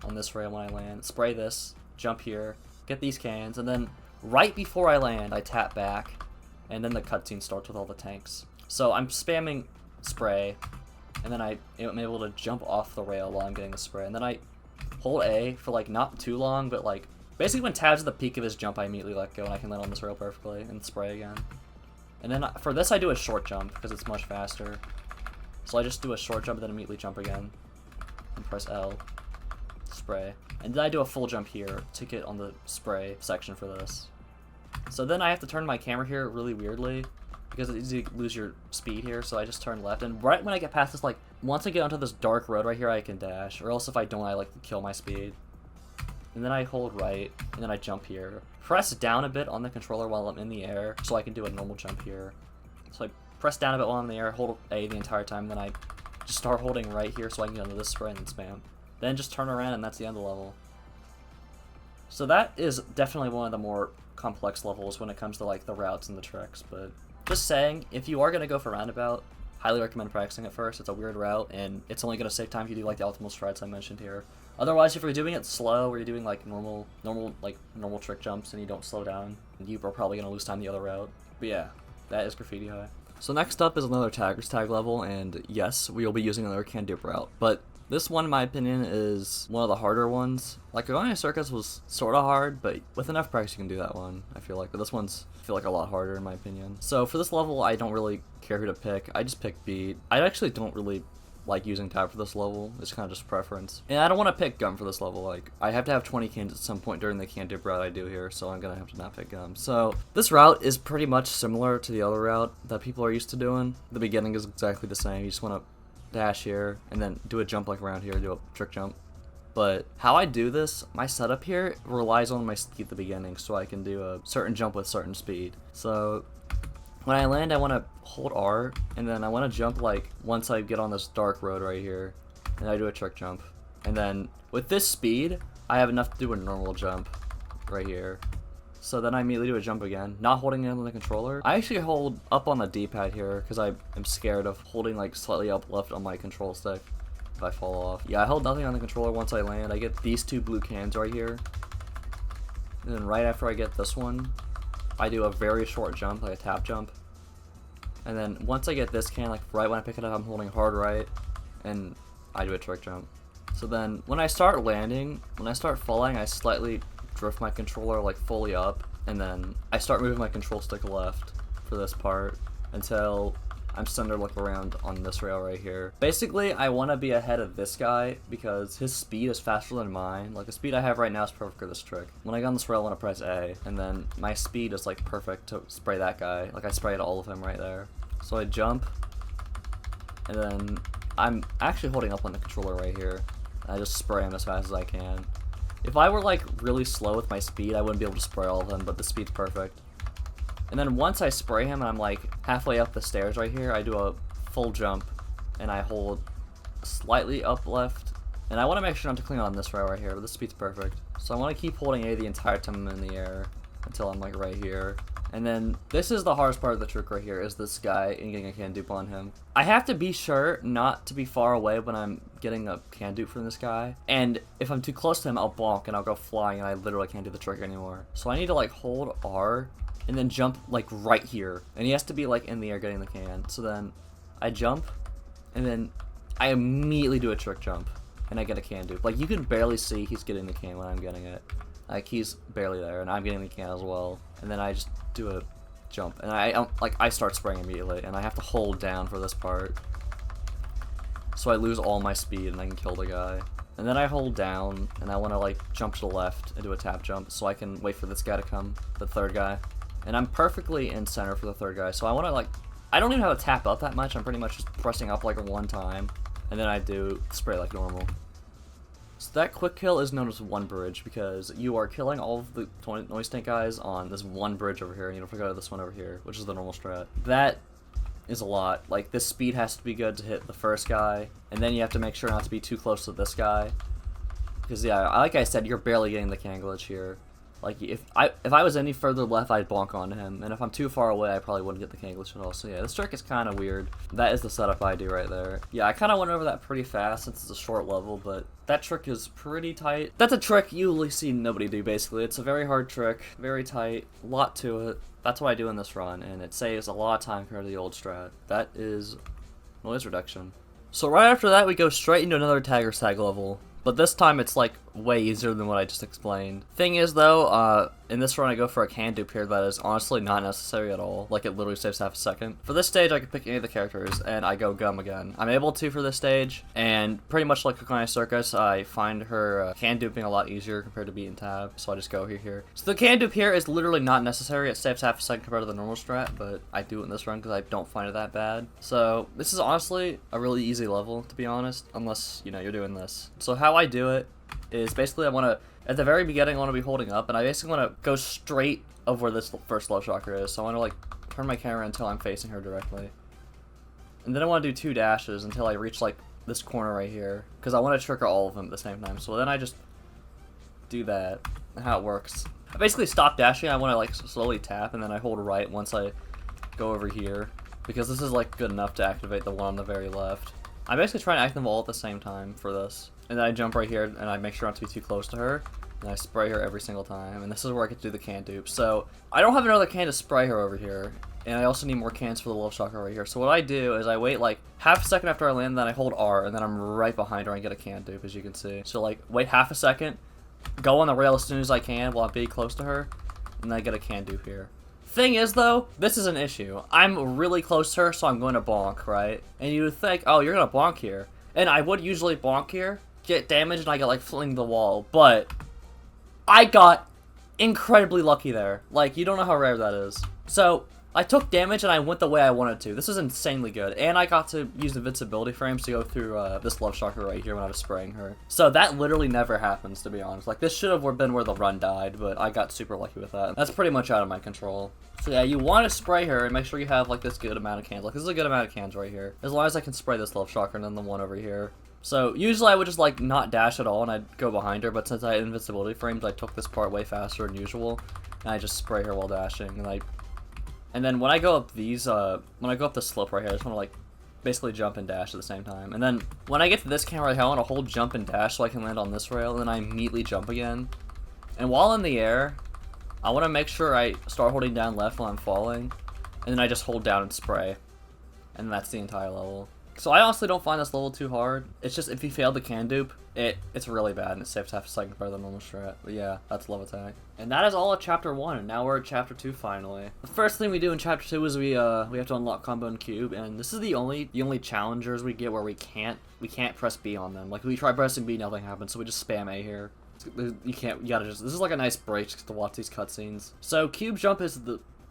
on this rail when I land, spray this, jump here, get these cans, and then right before I land, I tap back, and then the cutscene starts with all the tanks. So I'm spamming spray, and then I'm able to jump off the rail while I'm getting the spray, and then I hold A for like not too long, but like basically when Tab's at the peak of his jump, I immediately let go and I can land on this rail perfectly and spray again. And then for this I do a short jump because it's much faster. So I just do a short jump and then immediately jump again and press L, spray, and then I do a full jump here to get on the spray section for this. So then I have to turn my camera here really weirdly, because it's easy to lose your speed here, so I just turn left, and right when I get past this, like, once I get onto this dark road right here, I can dash, or else if I don't, I, like, kill my speed. And then I hold right, and then I jump here. Press down a bit on the controller while I'm in the air, so I can do a normal jump here. So I press down a bit while I'm in the air, hold A the entire time, then I just start holding right here so I can get onto this spray and then spam. Then just turn around, and that's the end of the level. So that is definitely one of the more complex levels when it comes to, like, the routes and the tricks, but just saying, if you are going to go for roundabout, highly recommend practicing it first. It's a weird route, and it's only going to save time if you do, like, the optimal strats I mentioned here. Otherwise, if you're doing it slow, or you're doing, like, normal trick jumps, and you don't slow down, you are probably going to lose time the other route. But yeah, that is Graffiti High. So next up is another Tagger's Tag level, and yes, we will be using another can-dip route, but this one, in my opinion, is one of the harder ones. Like, Kogane Circus was sort of hard, but with enough practice you can do that one, I feel like. But this one's, I feel like, a lot harder, in my opinion. So for this level, I don't really care who to pick. I just pick beat. I actually don't really like using tap for this level. It's kind of just preference. And I don't want to pick gum for this level. Like, I have to have 20 cans at some point during the can dip route I do here, so I'm going to have to not pick gum. So this route is pretty much similar to the other route that people are used to doing. The beginning is exactly the same. You just want to dash here, and then do a jump like around here, do a trick jump. But how I do this, my setup here relies on my speed at the beginning, so I can do a certain jump with certain speed. So when I land, I want to hold R, and then I want to jump like once I get on this dark road right here, and I do a trick jump. And then with this speed, I have enough to do a normal jump right here. So then I immediately do a jump again, not holding it on the controller. I actually hold up on the D-pad here because I am scared of holding like slightly up left on my control stick if I fall off. Yeah, I hold nothing on the controller once I land. I get these two blue cans right here. And then right after I get this one, I do a very short jump, like a tap jump. And then once I get this can, like right when I pick it up, I'm holding hard right, and I do a trick jump. So then when I start landing, when I start falling, I slightly drift my controller like fully up, and then I start moving my control stick left for this part until I'm starting to look around on this rail right here. Basically, I want to be ahead of this guy because his speed is faster than mine. Like, the speed I have right now is perfect for this trick. When I get on this rail, I want to press A, and then my speed is like perfect to spray that guy. Like, I sprayed all of him right there. So I jump, and then I'm actually holding up on the controller right here. I just spray him as fast as I can. If I were like really slow with my speed, I wouldn't be able to spray all of them, but the speed's perfect. And then once I spray him and I'm like halfway up the stairs right here, I do a full jump and I hold slightly up left. And I want to make sure not to cling on this rail right here, but the speed's perfect. So I want to keep holding A the entire time I'm in the air until I'm like right here. And then this is the hardest part of the trick right here, is this guy and getting a can dupe on him. I have to be sure not to be far away when I'm getting a can dupe from this guy. And if I'm too close to him, I'll bonk and I'll go flying and I literally can't do the trick anymore. So I need to like hold R and then jump like right here. And he has to be like in the air getting the can. So then I jump and then I immediately do a trick jump and I get a can dupe. Like, you can barely see he's getting the can when I'm getting it. Like, he's barely there and I'm getting the can as well. And then I just do a jump and I start spraying immediately and I have to hold down for this part. So I lose all my speed and I can kill the guy. And then I hold down and I want to like jump to the left and do a tap jump so I can wait for this guy to come, the third guy. And I'm perfectly in center for the third guy, so I want to like, I don't even have to tap up that much. I'm pretty much just pressing up like one time and then I do spray like normal. So that quick kill is known as one bridge because you are killing all of the noise tank guys on this one bridge over here and you don't forget this one over here, which is the normal strat. That is a lot. Like, this speed has to be good to hit the first guy, and then you have to make sure not to be too close to this guy. Because yeah, like I said, you're barely getting the can glitch here. Like, if I was any further left, I'd bonk onto him, and if I'm too far away, I probably wouldn't get the can glitch at all. So yeah, this trick is kind of weird. That is the setup I do right there. Yeah, I kind of went over that pretty fast since it's a short level, but that trick is pretty tight. That's a trick you usually see nobody do, basically. It's a very hard trick, very tight, a lot to it. That's what I do in this run, and it saves a lot of time compared to the old strat. That is noise reduction. So right after that, we go straight into another Tagger's Tag level. But this time it's like way easier than what I just explained. Thing is though, in this run I go for a can dupe here that is honestly not necessary at all. Like, it literally saves half a second. For this stage I can pick any of the characters and I go gum again. I'm able to for this stage, and pretty much like Kogane Circus, I find her can duping a lot easier compared to beating tab, so I just go here. So the can dupe here is literally not necessary. It saves half a second compared to the normal strat, but I do it in this run because I don't find it that bad. So this is honestly a really easy level, to be honest, unless, you know, you're doing this. So how I do it is basically I want to, at the very beginning I want to be holding up, and I basically want to go straight over where this first love shocker is. So I want to like turn my camera until I'm facing her directly. And then I want to do 2 dashes until I reach like this corner right here, because I want to trigger all of them at the same time. So then I just do that, and how it works. I basically stop dashing, I want to like slowly tap, and then I hold right once I go over here, because this is like good enough to activate the one on the very left. I'm basically trying to activate them all at the same time for this. And then I jump right here, and I make sure not to be too close to her, and I spray her every single time, and this is where I get to do the can dupe. So I don't have another can to spray her over here, and I also need more cans for the love shocker right here. So what I do is I wait like half a second after I land, then I hold R, and then I'm right behind her and get a can dupe, as you can see. So like wait half a second, go on the rail as soon as I can while I'm being close to her, and then I get a can dupe here. Thing is though, this is an issue. I'm really close to her, so I'm going to bonk, right? And you would think, oh, you're gonna bonk here. And I would usually bonk here, get damaged, and I get like fling the wall, but I got incredibly lucky there. Like, you don't know how rare that is. So I took damage and I went the way I wanted to. This is insanely good, and I got to use invincibility frames to go through this love shocker right here when I was spraying her. So that literally never happens, to be honest. Like, this should have been where the run died, but I got super lucky with that. That's pretty much out of my control. So yeah, you want to spray her and make sure you have like this good amount of cans. Like, this is a good amount of cans right here, as long as I can spray this love shocker and then the one over here. So usually I would just like not dash at all and I'd go behind her, but since I had invincibility frames, I took this part way faster than usual, and I just spray her while dashing. And then when I go up these, when I go up the slope right here, I just want to like basically jump and dash at the same time. And then when I get to this camera right here, I want to hold jump and dash so I can land on this rail, and then I immediately jump again. And while in the air, I want to make sure I start holding down left while I'm falling, and then I just hold down and spray. And that's the entire level. So I honestly don't find this level too hard. It's just if you fail the can dupe, it's really bad, and it saves half a second better than normal strat. But yeah, that's love attack. And that is all of chapter 1, and now we're at chapter 2 finally. The first thing we do in chapter 2 is we have to unlock combo and cube, and this is the only challengers we get where we can't press B on them. Like, we try pressing B, nothing happens, so we just spam A here. You gotta just, this is like a nice break just to watch these cutscenes. So cube jump is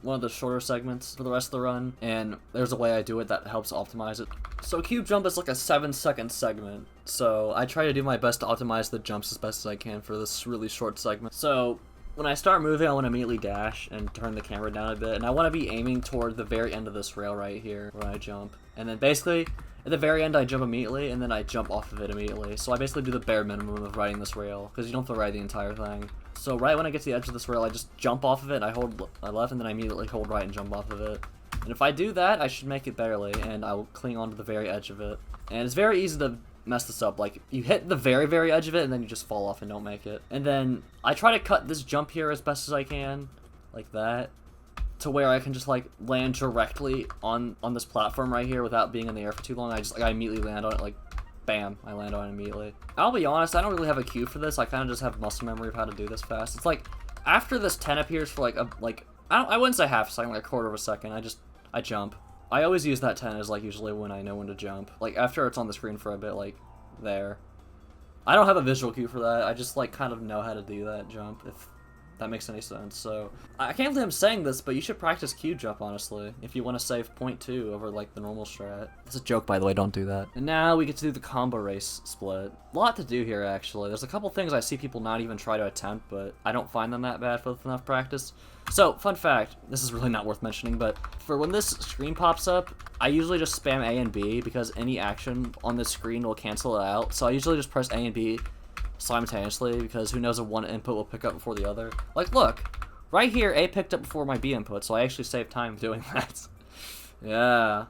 one of the shorter segments for the rest of the run, and there's a way I do it that helps optimize it. So cube jump is like a 7-second segment, so I try to do my best to optimize the jumps as best as I can for this really short segment. So when I start moving, I want to immediately dash and turn the camera down a bit, and I want to be aiming toward the very end of this rail right here where I jump. And then basically at the very end I jump immediately, and then I jump off of it immediately. So I basically do the bare minimum of riding this rail, because you don't have to ride the entire thing. So right when I get to the edge of this rail, I just jump off of it, and I hold my left, and then I immediately hold right and jump off of it. And if I do that, I should make it barely, and I will cling onto the very edge of it. And it's very easy to mess this up. Like, you hit the very, very edge of it, and then you just fall off and don't make it. And then I try to cut this jump here as best as I can, like that, to where I can just like land directly on this platform right here without being in the air for too long. I immediately land on it, like, bam, I land on it immediately. I'll be honest, I don't really have a cue for this. I kind of just have muscle memory of how to do this fast. It's like, after this 10 appears for like I wouldn't say half a second, like a quarter of a second, I jump. I always use that 10 as like usually when I know when to jump. Like after it's on the screen for a bit, like there. I don't have a visual cue for that. I just like kind of know how to do that jump, if that makes any sense. So I can't believe I'm saying this, but you should practice Q jump, honestly, if you want to save 0.2 over like the normal strat. It's a joke, by the way, don't do that. And now we get to do the combo race split. A lot to do here, actually. There's a couple things I see people not even try to attempt, but I don't find them that bad with enough practice. So, fun fact, this is really not worth mentioning, but for when this screen pops up, I usually just spam A and B because any action on this screen will cancel it out. So I usually just press A and B simultaneously because who knows if one input will pick up before the other. Like, look, right here, A picked up before my B input, so I actually saved time doing that. Yeah.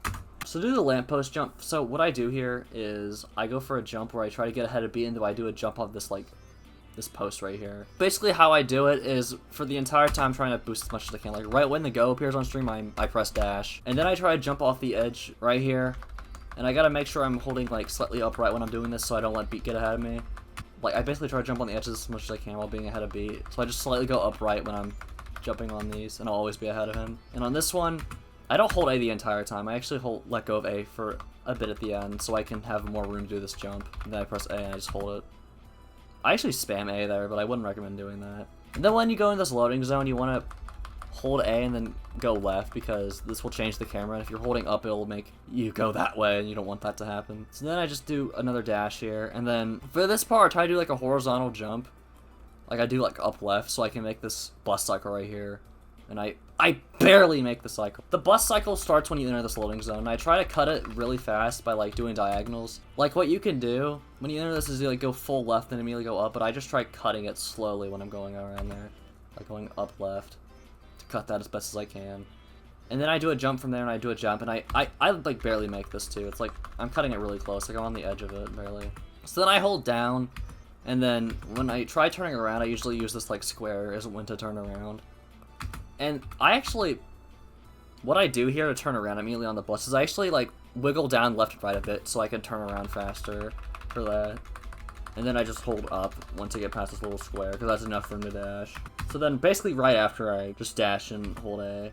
So do the lamppost jump. So what I do here is I go for a jump where I try to get ahead of B, and do I do a jump off this, like, this post right here. Basically how I do it is for the entire time trying to boost as much as I can. Like right when the go appears on stream, I press dash. And then I try to jump off the edge right here. And I gotta make sure I'm holding like slightly upright when I'm doing this so I don't let beat get ahead of me. like, I basically try to jump on the edges as much as I can while being ahead of beat. So I just slightly go upright when I'm jumping on these, and I'll always be ahead of him. And on this one, I don't hold A the entire time. I actually let go of A for a bit at the end, so I can have more room to do this jump. And then I press A and I just hold it. I actually spam A there, but I wouldn't recommend doing that. And then when you go in this loading zone, you want to hold A and then go left, because this will change the camera, and if you're holding up, it'll make you go that way, and you don't want that to happen. So then I just do another dash here, and then for this part, I try to do like a horizontal jump. Like I do like up left, so I can make this bus cycle right here. And I barely make the cycle. The bus cycle starts when you enter this loading zone, and I try to cut it really fast by like doing diagonals. Like what you can do when you enter this is you like go full left and immediately go up, but I just try cutting it slowly when I'm going around there. Like going up left. Cut that as best as I can, and then I do a jump from there, and I do a jump, and I like barely make this too. It's like I'm cutting it really close, like I'm on the edge of it barely. So then I hold down, and then when I try turning around, I usually use this like square as when to turn around. And I actually, what I do here to turn around immediately on the bus is I actually like wiggle down left and right a bit so I can turn around faster for that. And then I just hold up once I get past this little square, because that's enough for him to dash. So then basically right after I just dash and hold A,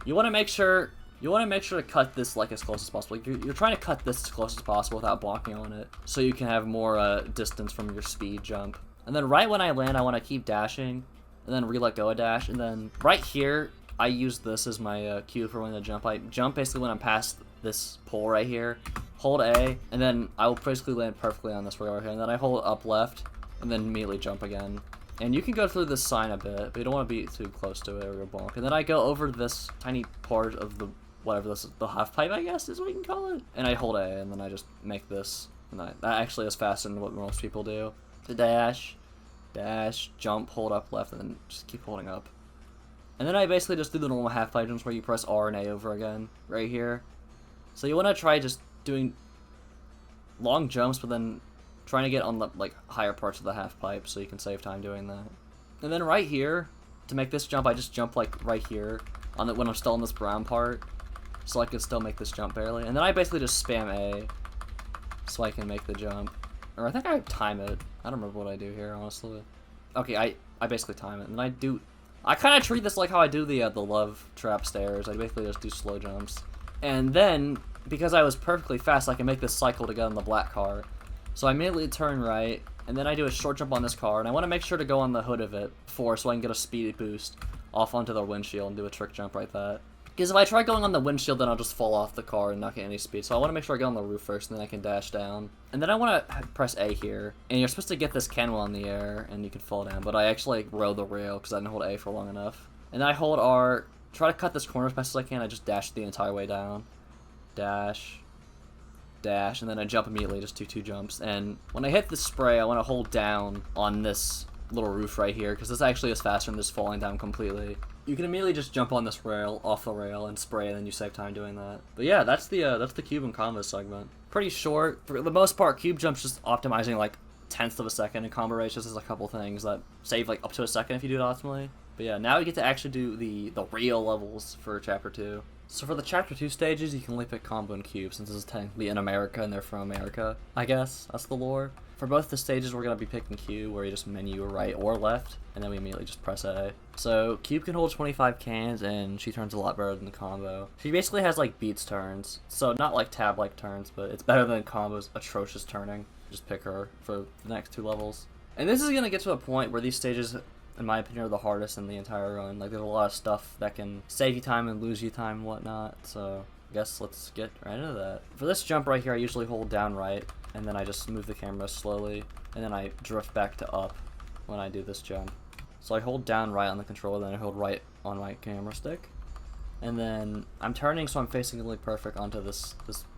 you want to make sure to cut this like as close as possible. Like you're trying to cut this as close as possible without blocking on it, so you can have more distance from your speed jump. And then right when I land, I want to keep dashing, and then re-let go a dash. And then right here, I use this as my cue for when to jump. I jump basically when I'm past this pole right here, hold A, and then I will basically land perfectly on this rail right here, and then I hold up left, and then immediately jump again. And you can go through this sign a bit, but you don't want to be too close to it or you'll bonk. And then I go over this tiny part of the, whatever this is, the half pipe, I guess is what you can call it. And I hold A, and then I just make this, and that actually is faster than what most people do. The dash, jump, hold up left, and then just keep holding up. And then I basically just do the normal half pipe jumps where you press R and A over again, right here. So you want to try just doing long jumps, but then trying to get on the like higher parts of the half pipe so you can save time doing that. And then right here, to make this jump, I just jump like right here on the, when I'm still in this brown part, so I can still make this jump barely. And then I basically just spam A so I can make the jump. Or I think I time it. I don't remember what I do here, honestly. Okay, I basically time it, and I kind of treat this like how I do the love trap stairs. I basically just do slow jumps. And then, because I was perfectly fast, I can make this cycle to get on the black car. So I immediately turn right, and then I do a short jump on this car, and I want to make sure to go on the hood of it before so I can get a speed boost off onto the windshield and do a trick jump like that. Because if I try going on the windshield, then I'll just fall off the car and not get any speed. So I want to make sure I get on the roof first, and then I can dash down. And then I want to press A here, and you're supposed to get this cannonball in the air, and you can fall down. But I actually row the rail because I didn't hold A for long enough. And then I hold R, try to cut this corner as fast as I can. I just dash the entire way down. Dash, and then I jump immediately, just do 2 jumps. And when I hit the spray, I want to hold down on this little roof right here, because this actually is faster than just falling down completely. You can immediately just jump on this rail, off the rail, and spray, and then you save time doing that. But yeah, that's the cube and combo segment. Pretty short. For the most part, cube jump's just optimizing like tenths of a second, and combo race just is a couple things that save like up to a second if you do it optimally. But yeah, now we get to actually do the real levels for Chapter 2. So for the Chapter 2 stages, you can only pick combo and cube, since this is technically in America and they're from America, I guess. That's the lore. For both the stages, we're going to be picking cube, where you just menu right or left, and then we immediately just press A. So cube can hold 25 cans, and she turns a lot better than the combo. She basically has like beats turns, so not like tab-like turns, but it's better than combo's atrocious turning. Just pick her for the next 2 levels. And this is going to get to a point where these stages, in my opinion, are the hardest in the entire run. Like, there's a lot of stuff that can save you time and lose you time and whatnot, so I guess let's get right into that. For this jump right here, I usually hold down right, and then I just move the camera slowly, and then I drift back to up when I do this jump. So I hold down right on the controller, then I hold right on my camera stick, and then I'm turning so I'm facing nearly perfect onto this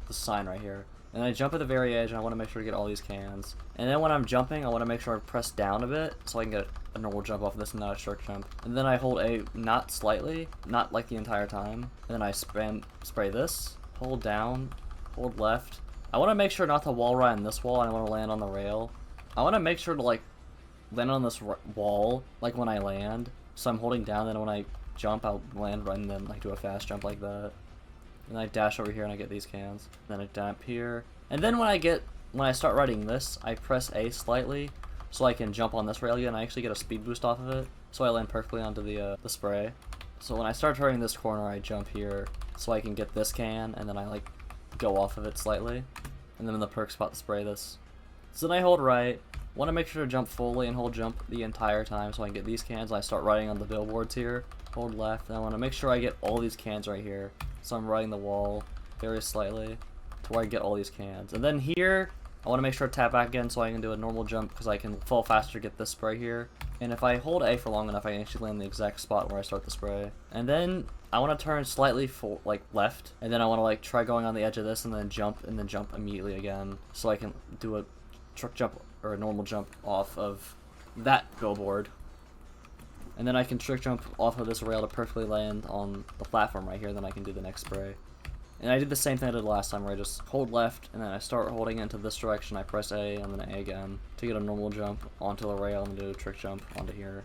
sign right here. And I jump at the very edge, and I want to make sure to get all these cans. And then when I'm jumping, I want to make sure I press down a bit, so I can get a normal jump off of this and not a shark jump. And then I hold A not slightly, not like the entire time. And then I spray this, hold down, hold left. I want to make sure not to wall ride on this wall, and I want to land on the rail. I want to make sure to like land on this wall, like when I land. So I'm holding down, then when I jump, I'll land right and then like do a fast jump like that. And I dash over here and I get these cans. Then I jump here. And then when I get when I start riding this, I press A slightly so I can jump on this rail again, and I actually get a speed boost off of it, so I land perfectly onto the spray. So when I start turning this corner, I jump here so I can get this can, and then I like go off of it slightly, and then in the perk spot spray this. So then I hold right, want to make sure to jump fully and hold jump the entire time so I can get these cans. I start riding on the billboards here, hold left, and I want to make sure I get all these cans right here. So I'm riding the wall very slightly to where I get all these cans. And then here, I want to make sure to tap back again so I can do a normal jump because I can fall faster to get this spray here. And if I hold A for long enough, I can actually land the exact spot where I start the spray. And then I want to turn slightly like left, and then I want to like try going on the edge of this and then jump immediately again so I can do a trick jump or a normal jump off of that billboard. And then I can trick jump off of this rail to perfectly land on the platform right here, then I can do the next spray. And I did the same thing I did last time where I just hold left and then I start holding into this direction, I press A and then A again to get a normal jump onto the rail and do a trick jump onto here.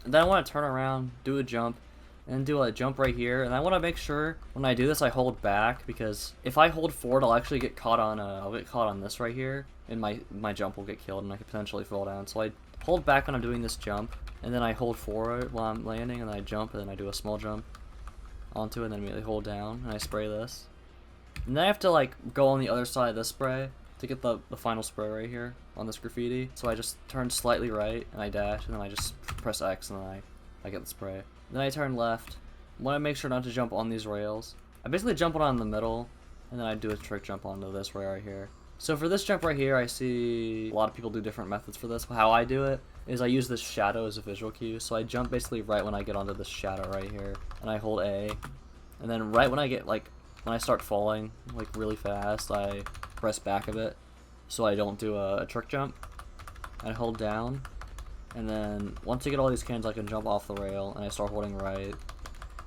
And then I want to turn around, do a jump, and do a jump right here. And I want to make sure when I do this I hold back, because if I hold forward I'll actually get caught on this right here, and my jump will get killed and I could potentially fall down. So I hold back when I'm doing this jump, and then I hold forward while I'm landing, and then I jump, and then I do a small jump onto it, and then immediately hold down, and I spray this. And then I have to like go on the other side of this spray to get the final spray right here on this graffiti. So I just turn slightly right, and I dash, and then I just press X, and then I get the spray. Then I turn left. I want to make sure not to jump on these rails. I basically jump on in the middle, and then I do a trick jump onto this rail right here. So for this jump right here, I see a lot of people do different methods for this. How I do it is I use this shadow as a visual cue. So I jump basically right when I get onto this shadow right here, and I hold A, and then right when I get when I start falling like really fast, I press back a bit so I don't do a trick jump. I hold down, and then once I get all these cans, I can jump off the rail, and I start holding right.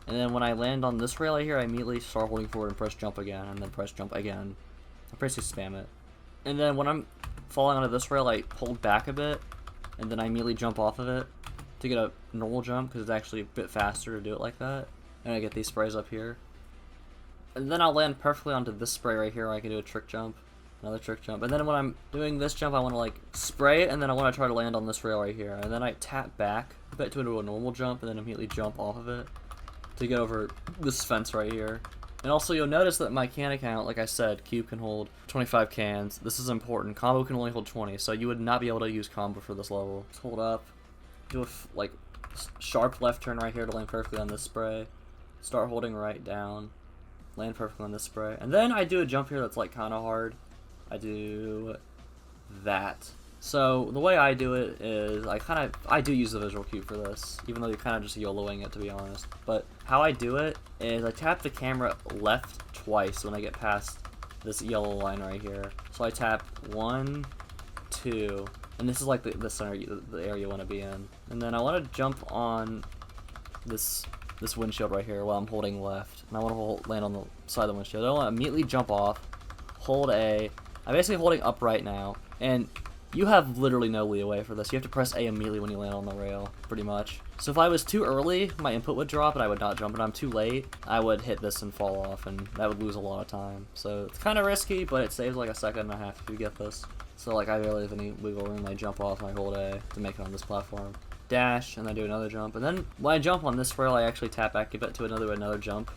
And then when I land on this rail right here, I immediately start holding forward and press jump again, and then press jump again. I basically spam it. And then when I'm falling onto this rail, I hold back a bit, and then I immediately jump off of it to get a normal jump, because it's actually a bit faster to do it like that. And I get these sprays up here. And then I'll land perfectly onto this spray right here where I can do a trick jump, another trick jump. And then when I'm doing this jump, I want to like spray it, and then I want to try to land on this rail right here. And then I tap back a bit to do a normal jump, and then immediately jump off of it to get over this fence right here. And also you'll notice that my can account, like I said, cube can hold 25 cans. This is important. Combo can only hold 20, so you would not be able to use combo for this level. Just hold up, do a like sharp left turn right here to land perfectly on this spray. Start holding right down, land perfectly on this spray. And then I do a jump here that's like kind of hard. I do that. So the way I do it is I do use the visual cue for this, even though you're kind of just YOLOing it, to be honest. But how I do it is I tap the camera left twice when I get past this yellow line right here. So I tap 1, 2, and this is like the center, the area you want to be in. And then I want to jump on this windshield right here while I'm holding left, and I want to land on the side of the windshield. I want to immediately jump off, hold A. I'm basically holding up right now, and you have literally no leeway for this. You have to press A immediately when you land on the rail, pretty much. So if I was too early, my input would drop and I would not jump. And I'm too late, I would hit this and fall off, and that would lose a lot of time. So it's kind of risky, but it saves like a second and a half if you get this. So like I barely have any wiggle room. I jump off and I hold A to make it on this platform. Dash, and I do another jump. And then when I jump on this rail, I actually tap back, give it to another jump.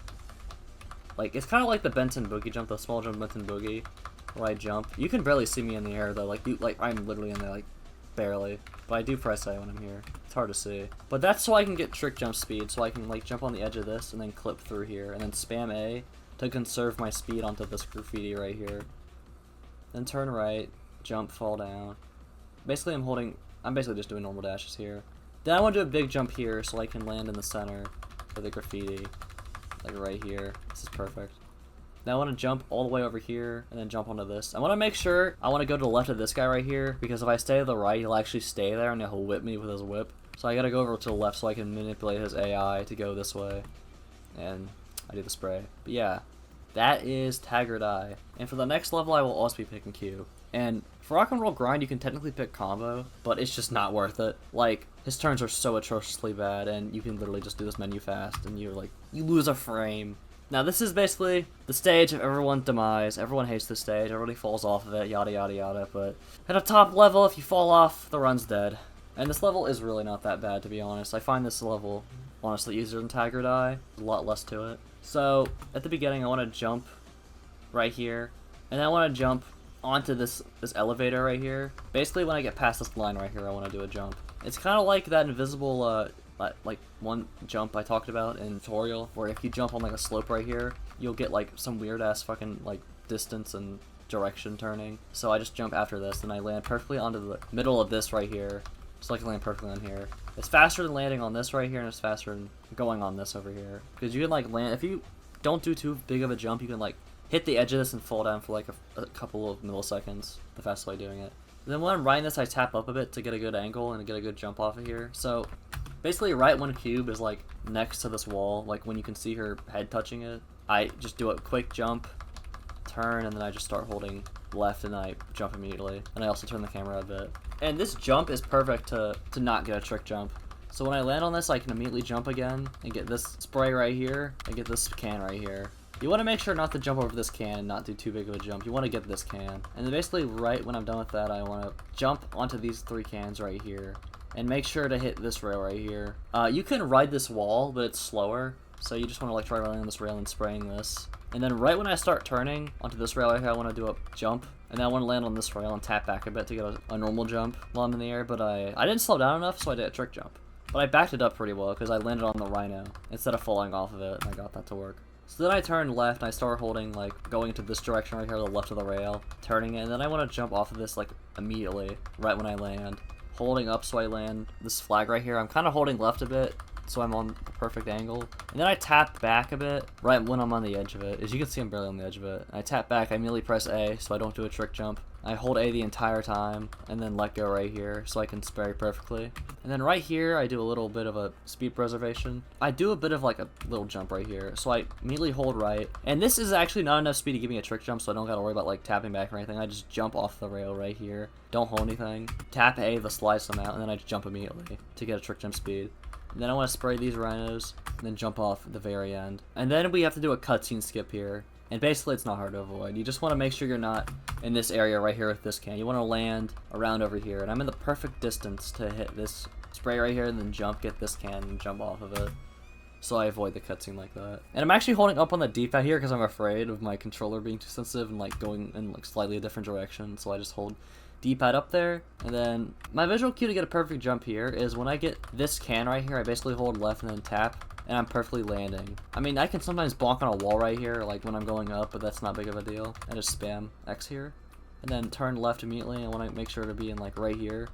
Like, it's kind of like the Benten Boogie jump, the small jump Benten Boogie, where I jump. You can barely see me in the air though, like I'm literally in there, like barely. But I do press A when I'm here. It's hard to see. But that's so I can get trick jump speed, so I can like jump on the edge of this and then clip through here, and then spam A to conserve my speed onto this graffiti right here. Then turn right, jump, fall down. Basically I'm basically just doing normal dashes here. Then I want to do a big jump here so I can land in the center for the graffiti, like right here. This is perfect. Now I want to jump all the way over here and then jump onto this. I want to make sure I want to go to the left of this guy right here, because if I stay to the right, he'll actually stay there and he'll whip me with his whip. So I gotta go over to the left so I can manipulate his AI to go this way. And I do the spray. But yeah, that is Tag or Die. And for the next level, I will also be picking Q. And for Rock and Roll Grind, you can technically pick combo, but it's just not worth it. Like, his turns are so atrociously bad, and you can literally just do this menu fast, and you lose a frame Now this is basically the stage of everyone's demise. Everyone hates this stage, everybody falls off of it, yada yada yada, but at a top level, if you fall off, the run's dead. And this level is really not that bad, to be honest. I find this level honestly easier than Tiger Die, a lot less to it. So, at the beginning I want to jump right here, and then I want to jump onto this elevator right here. Basically when I get past this line right here, I want to do a jump. It's kind of like that invisible, like one jump I talked about in the tutorial, where if you jump on like a slope right here, you'll get like some weird ass fucking like distance and direction turning. So I just jump after this, and I land perfectly onto the middle of this right here, so I can land perfectly on here. It's faster than landing on this right here, and it's faster than going on this over here. Because you can like land, if you don't do too big of a jump, you can like hit the edge of this and fall down for like a couple of milliseconds, the fastest way doing it. And then when I'm riding this, I tap up a bit to get a good angle and get a good jump off of here. So basically right when cube is like next to this wall, like when you can see her head touching it, I just do a quick jump, turn, and then I just start holding left and I jump immediately. And I also turn the camera a bit. And this jump is perfect to not get a trick jump. So when I land on this, I can immediately jump again and get this spray right here and get this can right here. You want to make sure not to jump over this can and not do too big of a jump. You want to get this can. And then basically right when I'm done with that, I want to jump onto these 3 cans right here. And make sure to hit this rail right here. You can ride this wall, but it's slower. So you just want to like try riding on this rail and spraying this. And then right when I start turning onto this rail right here, I want to do a jump. And then I want to land on this rail and tap back a bit to get a normal jump while I'm in the air. But I didn't slow down enough, so I did a trick jump. But I backed it up pretty well because I landed on the rhino instead of falling off of it, and I got that to work. So then I turn left and I start holding, like, going into this direction right here, the left of the rail, turning it, and then I want to jump off of this, like, immediately, right when I land. Holding up so I land this flag right here. I'm kind of holding left a bit, so I'm on the perfect angle. And then I tap back a bit, right when I'm on the edge of it. As you can see, I'm barely on the edge of it. I tap back, I immediately press A, so I don't do a trick jump. I hold A the entire time, and then let go right here, so I can spray perfectly. And then right here, I do a little bit of a speed preservation. I do a bit of like a little jump right here, so I immediately hold right. And this is actually not enough speed to give me a trick jump, so I don't gotta worry about like tapping back or anything. I just jump off the rail right here. Don't hold anything. Tap A to slide some out, and then I just jump immediately to get a trick jump speed. And then I want to spray these rhinos, and then jump off at the very end. And then we have to do a cutscene skip here. And basically, it's not hard to avoid. You just want to make sure you're not in this area right here with this can. You want to land around over here. And I'm in the perfect distance to hit this spray right here, and then jump, get this can, and jump off of it. So I avoid the cutscene like that. And I'm actually holding up on the D-pad here because I'm afraid of my controller being too sensitive and like going in like slightly a different direction. So I just hold D-pad up there, and then my visual cue to get a perfect jump here is when I get this can right here, I basically hold left and then tap, and I'm perfectly landing. I mean, I can sometimes bonk on a wall right here, like when I'm going up, but that's not big of a deal. I just spam X here, and then turn left immediately. I want to make sure to be in like right here.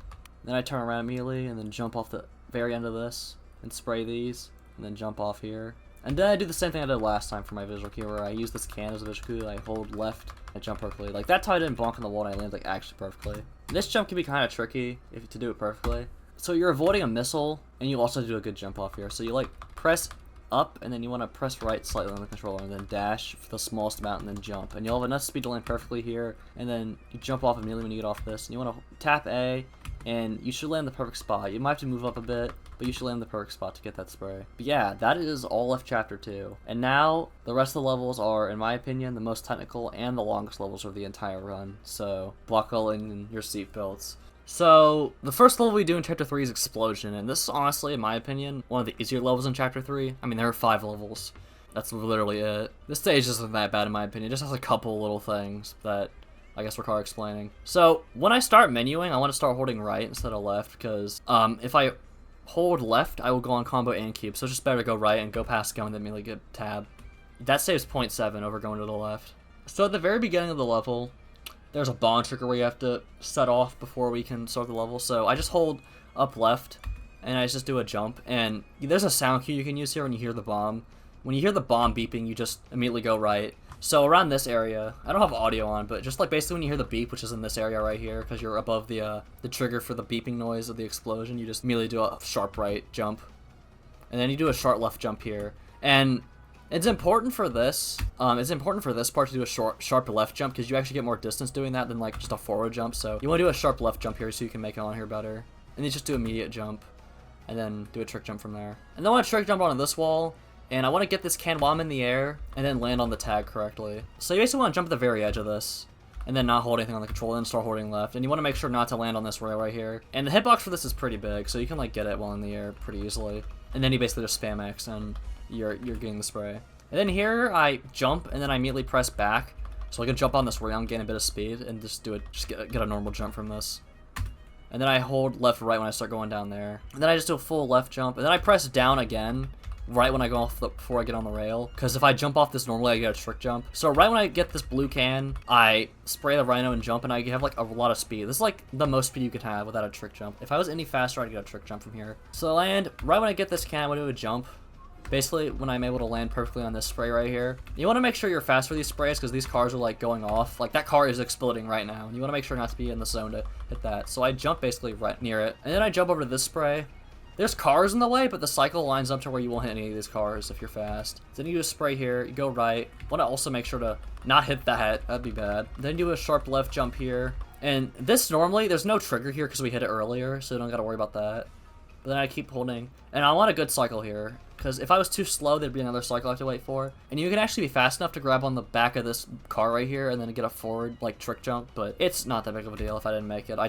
Then I turn around immediately, and then jump off the very end of this, and spray these, and then jump off here. And then I do the same thing I did last time for my visual cue, where I use this can as a visual cue. I hold left, I jump perfectly. Like that time I didn't bonk on the wall, and I land like actually perfectly. This jump can be kind of tricky if to do it perfectly. So you're avoiding a missile, and you also do a good jump off here. So you like press up, and then you want to press right slightly on the controller, and then dash for the smallest amount, and then jump. And you'll have enough speed to land perfectly here, and then you jump off immediately when you get off this. And you want to tap A, and you should land the perfect spot. You might have to move up a bit, but you should land the perfect spot to get that spray. But yeah, that is all of Chapter 2. And now, the rest of the levels are, in my opinion, the most technical and the longest levels of the entire run. So, buckle in your seatbelts. So, the first level we do in Chapter 3 is Explosion, and this is honestly, in my opinion, one of the easier levels in Chapter 3. I mean, there are 5 levels. That's literally it. This stage isn't that bad in my opinion, it just has a couple little things that I guess require explaining. So, when I start menuing, I want to start holding right instead of left, because if I hold left, I will go on combo and cube, so it's just better to go right and go past go and then immediately get tab. That saves 0.7 over going to the left. So at the very beginning of the level, there's a bomb trigger where you have to set off before we can start the level, so I just hold up left, and I just do a jump, and there's a sound cue you can use here when you hear the bomb. When you hear the bomb beeping, you just immediately go right. So around this area, I don't have audio on, but just like basically when you hear the beep, which is in this area right here, because you're above the trigger for the beeping noise of the explosion, you just immediately do a sharp right jump. And then you do a sharp left jump here. And it's important for this, part to do a sharp left jump, because you actually get more distance doing that than like just a forward jump. So you want to do a sharp left jump here so you can make it on here better. And then just do immediate jump, and then do a trick jump from there. And then when I trick jump onto this wall, And I want to get this can while I'm in the air, and then land on the tag correctly. So you basically want to jump at the very edge of this, and then not hold anything on the controller, and start holding left. And you want to make sure not to land on this rail right here. And the hitbox for this is pretty big, so you can like get it while in the air pretty easily. And then you basically just spam X, and you're getting the spray. And then here I jump, and then I immediately press back, so I can jump on this rail and gain a bit of speed, and just get a normal jump from this. And then I hold left right when I start going down there. And then I just do a full left jump, and then I press down again right when I go off before I get on the rail, because if I jump off this normally I get a trick jump. So right when I get this blue can, I spray the rhino and jump, and I have like a lot of speed. This is like the most speed you can have without a trick jump. If I was any faster, I'd get a trick jump from here. So I land right when I get this can, I want to do a jump. Basically, when I'm able to land perfectly on this spray right here. You want to make sure you're fast for these sprays, because these cars are like going off. Like that car is exploding right now, and you want to make sure not to be in the zone to hit that. So I jump basically right near it, and then I jump over to this spray. There's cars in the way, but the cycle lines up to where you won't hit any of these cars if you're fast. Then you do a spray here, you go right. Want to also make sure to not hit that, that'd be bad. Then do a sharp left jump here. And this normally, there's no trigger here because we hit it earlier, so you don't gotta worry about that. But then I keep holding. And I want a good cycle here, because if I was too slow, there'd be another cycle I have to wait for. And you can actually be fast enough to grab on the back of this car right here and then get a forward, like, trick jump. But it's not that big of a deal if I didn't make it.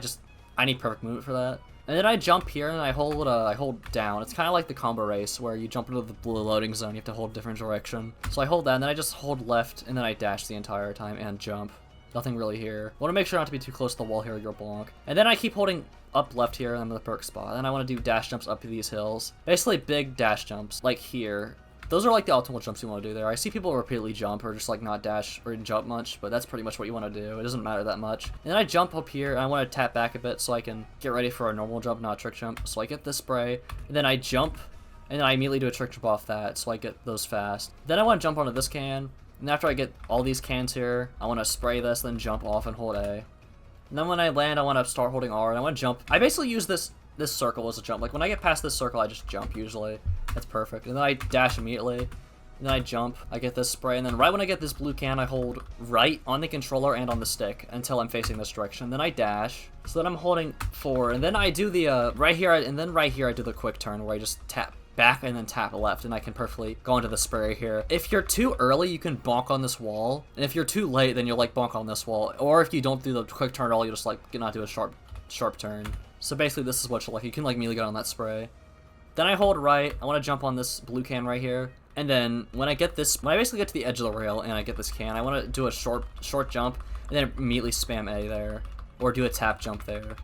I need perfect movement for that. And then I jump here and I hold down. It's kind of like the combo race where you jump into the blue loading zone. You have to hold different direction. So I hold that, and then I just hold left, and then I dash the entire time and jump. Nothing really here. Want to make sure not to be too close to the wall here or you'll bonk. And then I keep holding up left here, and I'm in the perk spot. And then I want to do dash jumps up these hills. Basically big dash jumps, like here. Those are like the optimal jumps you want to do there. I see people repeatedly jump or just like not dash or jump much, but that's pretty much what you want to do. It doesn't matter that much. And then I jump up here, and I want to tap back a bit so I can get ready for a normal jump, not a trick jump. So I get this spray, and then I jump, and then I immediately do a trick jump off that, so I get those fast. Then I want to jump onto this can, and after I get all these cans here, I want to spray this, then jump off and hold A. And then when I land, I want to start holding R, and I want to jump. I basically use this circle as a jump. Like when I get past this circle, I just jump usually. That's perfect. And then I dash immediately. And then I jump, I get this spray, and then right when I get this blue can, I hold right on the controller and on the stick until I'm facing this direction. Then I dash, so then I'm holding forward, and then I do the, right here I do the quick turn where I just tap back and then tap left, and I can perfectly go into the spray here. If you're too early, you can bonk on this wall, and if you're too late, then you'll like bonk on this wall. Or if you don't do the quick turn at all, you just like not do a sharp turn. So basically this is what you can like immediately get on that spray. Then I hold right, I want to jump on this blue can right here. And then when I basically get to the edge of the rail and I get this can, I want to do a short jump and then immediately spam A there, or do a tap jump there.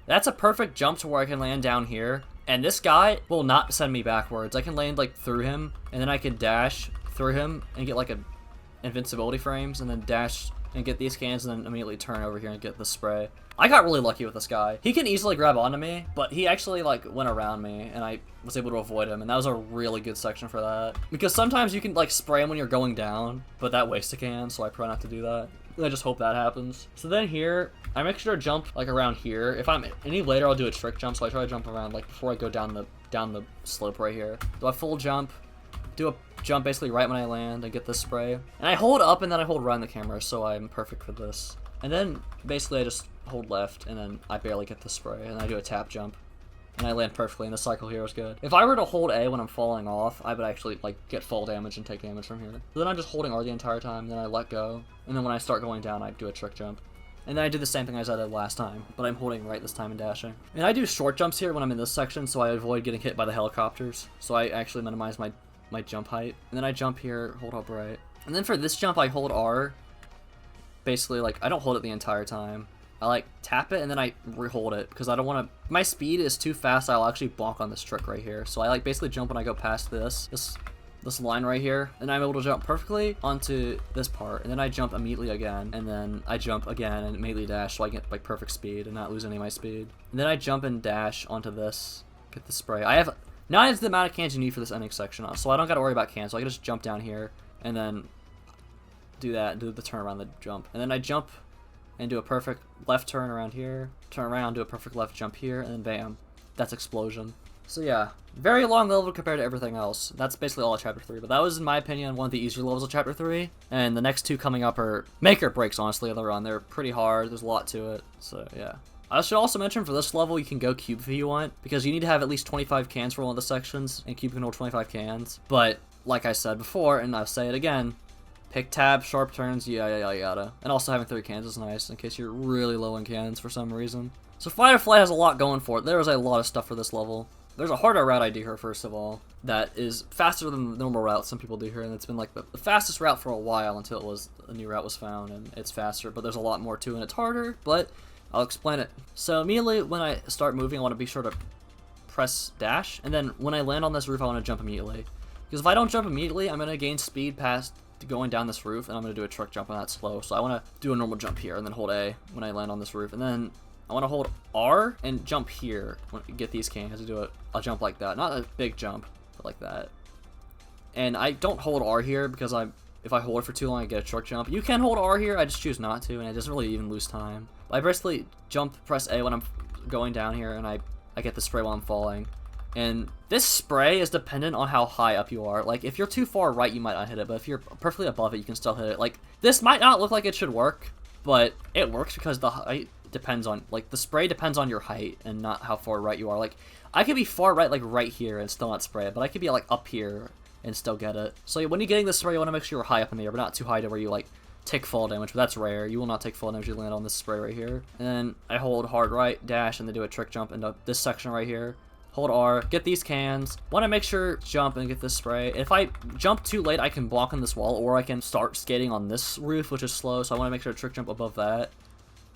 That's a perfect jump to where I can land down here, and this guy will not send me backwards. I can land like through him, and then I can dash through him and get like a invincibility frames, and then dash and get these cans, and then immediately turn over here and get the spray. I got really lucky with this guy. He can easily grab onto me, but he actually like went around me, and I was able to avoid him, and that was a really good section for that. Because sometimes you can like spray him when you're going down, but that wastes a can, so I try not to do that. And I just hope that happens. So then here, I make sure to jump like around here. If I'm any later, I'll do a trick jump, so I try to jump around like before I go down the slope right here. Do a full jump, do a jump basically right when I land and get this spray. And I hold up and then I hold right on the camera, so I'm perfect for this. And then basically I just hold left, and then I barely get the spray, and I do a tap jump, and I land perfectly, and the cycle here is good. If I were to hold A when I'm falling off, I would actually like get fall damage and take damage from here. So then I'm just holding R the entire time, then I let go, and then when I start going down, I do a trick jump. And then I do the same thing as I did last time, but I'm holding right this time and dashing. And I do short jumps here when I'm in this section, so I avoid getting hit by the helicopters. So I actually minimize my jump height. And then I jump here, hold up right. And then for this jump, I hold R. Basically, like, I don't hold it the entire time. I like tap it and then I re-hold it because I don't want to. My speed is too fast. I'll actually bonk on this trick right here. So I like basically jump when I go past this line right here, and I'm able to jump perfectly onto this part, and then I jump immediately again, and then I jump again and immediately dash so I get like perfect speed and not lose any of my speed. And then I jump and dash onto this, get the spray. I have 9 is the amount of cans you need for this ending section, so I don't got to worry about cans. So I can just jump down here and then do that, do the turn around the jump, and then I jump and do a perfect left turn around here, turn around, do a perfect left jump here, and then bam, that's explosion. So yeah, very long level compared to everything else. That's basically all of Chapter 3, but that was, in my opinion, one of the easier levels of Chapter 3, and the next 2 coming up are make or breaks, honestly, of the run. They're pretty hard, there's a lot to it, so yeah. I should also mention for this level you can go cube if you want, because you need to have at least 25 cans for one of the sections, and cube can hold 25 cans. But like I said before, and I'll say it again, pick tab, sharp turns, yada. And also having 3 cans is nice in case you're really low in cans for some reason. So Fight or Flight has a lot going for it. There is a lot of stuff for this level. There's a harder route I do here, first of all, that is faster than the normal route some people do here, and it's been like the fastest route for a while until a new route was found, and it's faster, but there's a lot more to it, and it's harder, but I'll explain it. So immediately when I start moving, I want to be sure to press dash, and then when I land on this roof, I want to jump immediately. Because if I don't jump immediately, I'm going to gain speed past going down this roof, and I'm going to do a trick jump on that slow. So I want to do a normal jump here, and then hold A when I land on this roof, and then I want to hold R and jump here. Get these cans to do a jump like that. Not a big jump, but like that. And I don't hold R here because if I hold it for too long, I get a trick jump. You can hold R here, I just choose not to, and it doesn't really even lose time. I basically jump, press A when I'm going down here, and I get the spray while I'm falling. And this spray is dependent on how high up you are. Like, if you're too far right, you might not hit it, but if you're perfectly above it, you can still hit it. Like, this might not look like it should work, but it works because the height depends on, like, the spray depends on your height and not how far right you are. Like, I could be far right, like right here, and still not spray it, but I could be like up here and still get it. So when you're getting the spray, you want to make sure you're high up in the air, but not too high to where you like take fall damage, but that's rare. You will not take fall damage if you land on this spray right here. And then I hold hard right, dash, and then do a trick jump into this section right here. Hold R, get these cans. Want to make sure jump and get this spray. If I jump too late, I can block on this wall, or I can start skating on this roof, which is slow, so I want to make sure to trick jump above that.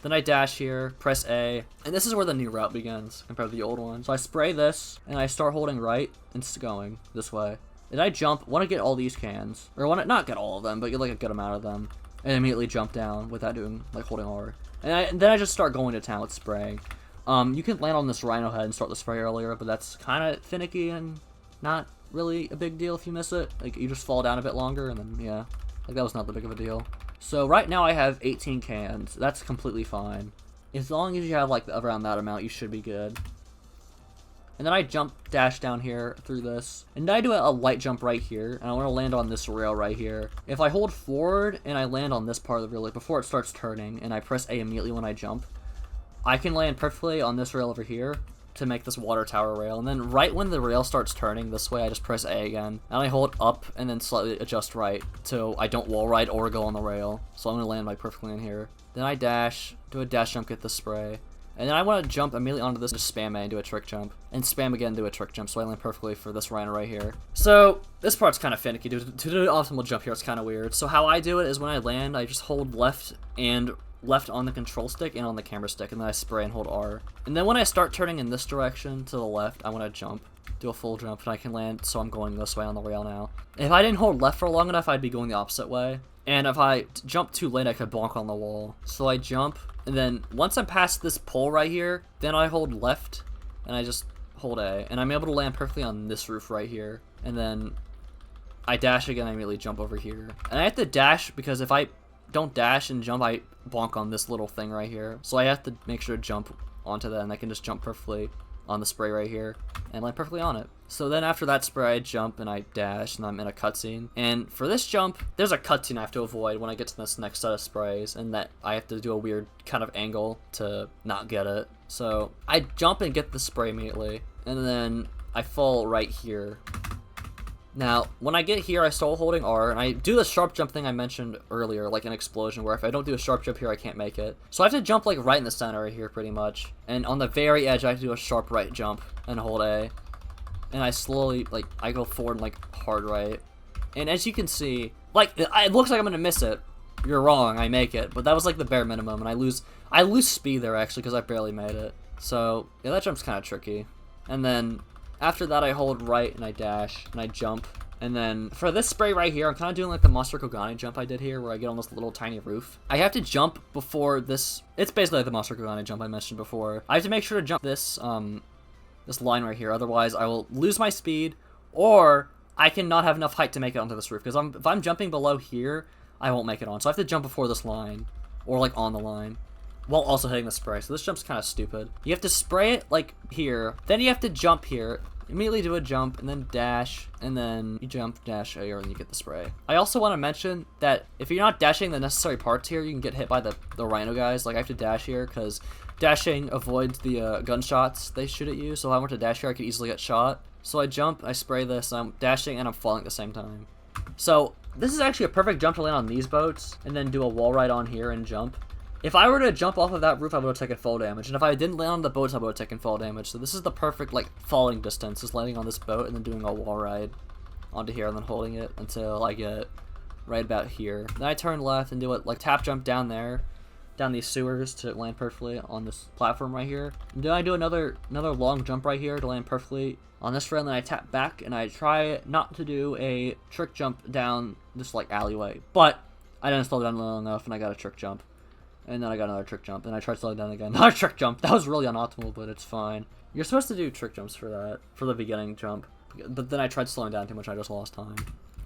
Then I dash here, press A, and this is where the new route begins compared to the old one. So I spray this, and I start holding right, and it's going this way. And I jump, want to get all these cans, or want to not get all of them, but get like a good amount of them, and immediately jump down without doing, like, holding R. And then I just start going to town with spraying. You can land on this rhino head and start the spray earlier, but that's kind of finicky and not really a big deal if you miss it. Like, you just fall down a bit longer, and then, yeah, like, that was not that big of a deal. So right now I have 18 cans. That's completely fine. As long as you have like around that amount, you should be good. And then I jump dash down here through this. And then I do a light jump right here. And I want to land on this rail right here. If I hold forward and I land on this part of the rail, like before it starts turning, and I press A immediately when I jump, I can land perfectly on this rail over here to make this water tower rail. And then right when the rail starts turning this way, I just press A again, and I hold up and then slightly adjust right so I don't wall ride or go on the rail. So I'm gonna land like perfectly in here. Then I dash, do a dash jump, get the spray, and then I want to jump immediately onto this, just spam A and do a trick jump, and spam again, do a trick jump, so I land perfectly for this rhino right here. So this part's kind of finicky. To do an optimal jump here, it's kind of weird. So how I do it is when I land, I just hold left on the control stick and on the camera stick, and then I spray and hold R. And then when I start turning in this direction to the left, I want to jump, do a full jump, and I can land, so I'm going this way on the rail now. If I didn't hold left for long enough, I'd be going the opposite way. And if I jump too late, I could bonk on the wall. So I jump, and then once I'm past this pole right here, then I hold left, and I just hold A. And I'm able to land perfectly on this roof right here. And then I dash again, I immediately jump over here. And I have to dash because if I don't dash and jump, I bonk on this little thing right here. So I have to make sure to jump onto that, and I can just jump perfectly on the spray right here and land perfectly on it. So then after that spray, I jump and I dash, and I'm in a cutscene. And for this jump, there's a cutscene I have to avoid when I get to this next set of sprays, and that I have to do a weird kind of angle to not get it. So I jump and get the spray immediately, and then I fall right here. Now, when I get here, I start holding R, and I do the sharp jump thing I mentioned earlier, like an explosion, where if I don't do a sharp jump here, I can't make it. So I have to jump, like, right in the center right here, pretty much. And on the very edge, I have to do a sharp right jump and hold A. And I slowly, like, I go forward, like, hard right. And as you can see, like, it looks like I'm gonna miss it. You're wrong, I make it. But that was, like, the bare minimum, and I lose speed there, actually, because I barely made it. So, yeah, that jump's kind of tricky. And then after that, I hold right, and I dash, and I jump. And then for this spray right here, I'm kind of doing like the Monster Kogane jump I did here, where I get on this little tiny roof. I have to jump before this. It's basically like the Monster Kogane jump I mentioned before. I have to make sure to jump this this line right here, otherwise I will lose my speed, or I cannot have enough height to make it onto this roof. Because if I'm jumping below here, I won't make it on. So I have to jump before this line, or like on the line, while also hitting the spray. So this jump's kind of stupid. You have to spray it like here, then you have to jump here, immediately do a jump, and then dash, and then you jump, dash, here, and you get the spray. I also want to mention that if you're not dashing the necessary parts here, you can get hit by the rhino guys. Like, I have to dash here, because dashing avoids the gunshots they shoot at you, so if I went to dash here, I could easily get shot. So I jump, I spray this, I'm dashing, and I'm falling at the same time. So this is actually a perfect jump to land on these boats, and then do a wall ride on here and jump. If I were to jump off of that roof, I would have taken fall damage, and if I didn't land on the boats, I would have taken fall damage. So this is the perfect, like, falling distance, is landing on this boat and then doing a wall ride onto here and then holding it until I get right about here. Then I turn left and do a, like, tap jump down there, down these sewers to land perfectly on this platform right here. And then I do another long jump right here to land perfectly on this rail, and then I tap back, and I try not to do a trick jump down this, like, alleyway. But I didn't slow down long enough, and I got a trick jump. And then I got another trick jump, and I tried slowing down again. Another trick jump! That was really unoptimal, but it's fine. You're supposed to do trick jumps for that, for the beginning jump. But then I tried slowing down too much, and I just lost time.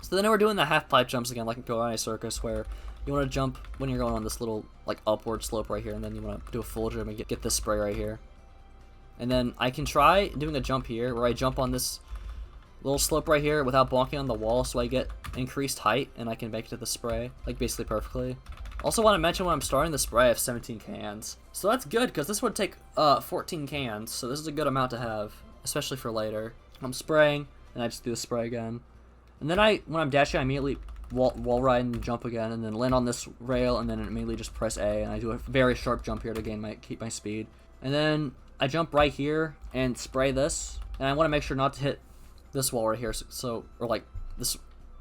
So then we're doing the half pipe jumps again, like in Kogane Circus, where you want to jump when you're going on this little, like, upward slope right here, and then you want to do a full jump and get this spray right here. And then I can try doing a jump here, where I jump on this little slope right here without bonking on the wall, so I get increased height, and I can make it to the spray, like, basically perfectly. Also want to mention when I'm starting the spray, I have 17 cans. So that's good, because this would take 14 cans, so this is a good amount to have, especially for later. I'm spraying, and I just do the spray again. And then when I'm dashing, I immediately wall ride and jump again, and then land on this rail, and then immediately just press A, and I do a very sharp jump here to keep my speed. And then I jump right here and spray this, and I want to make sure not to hit this wall right here, or like this,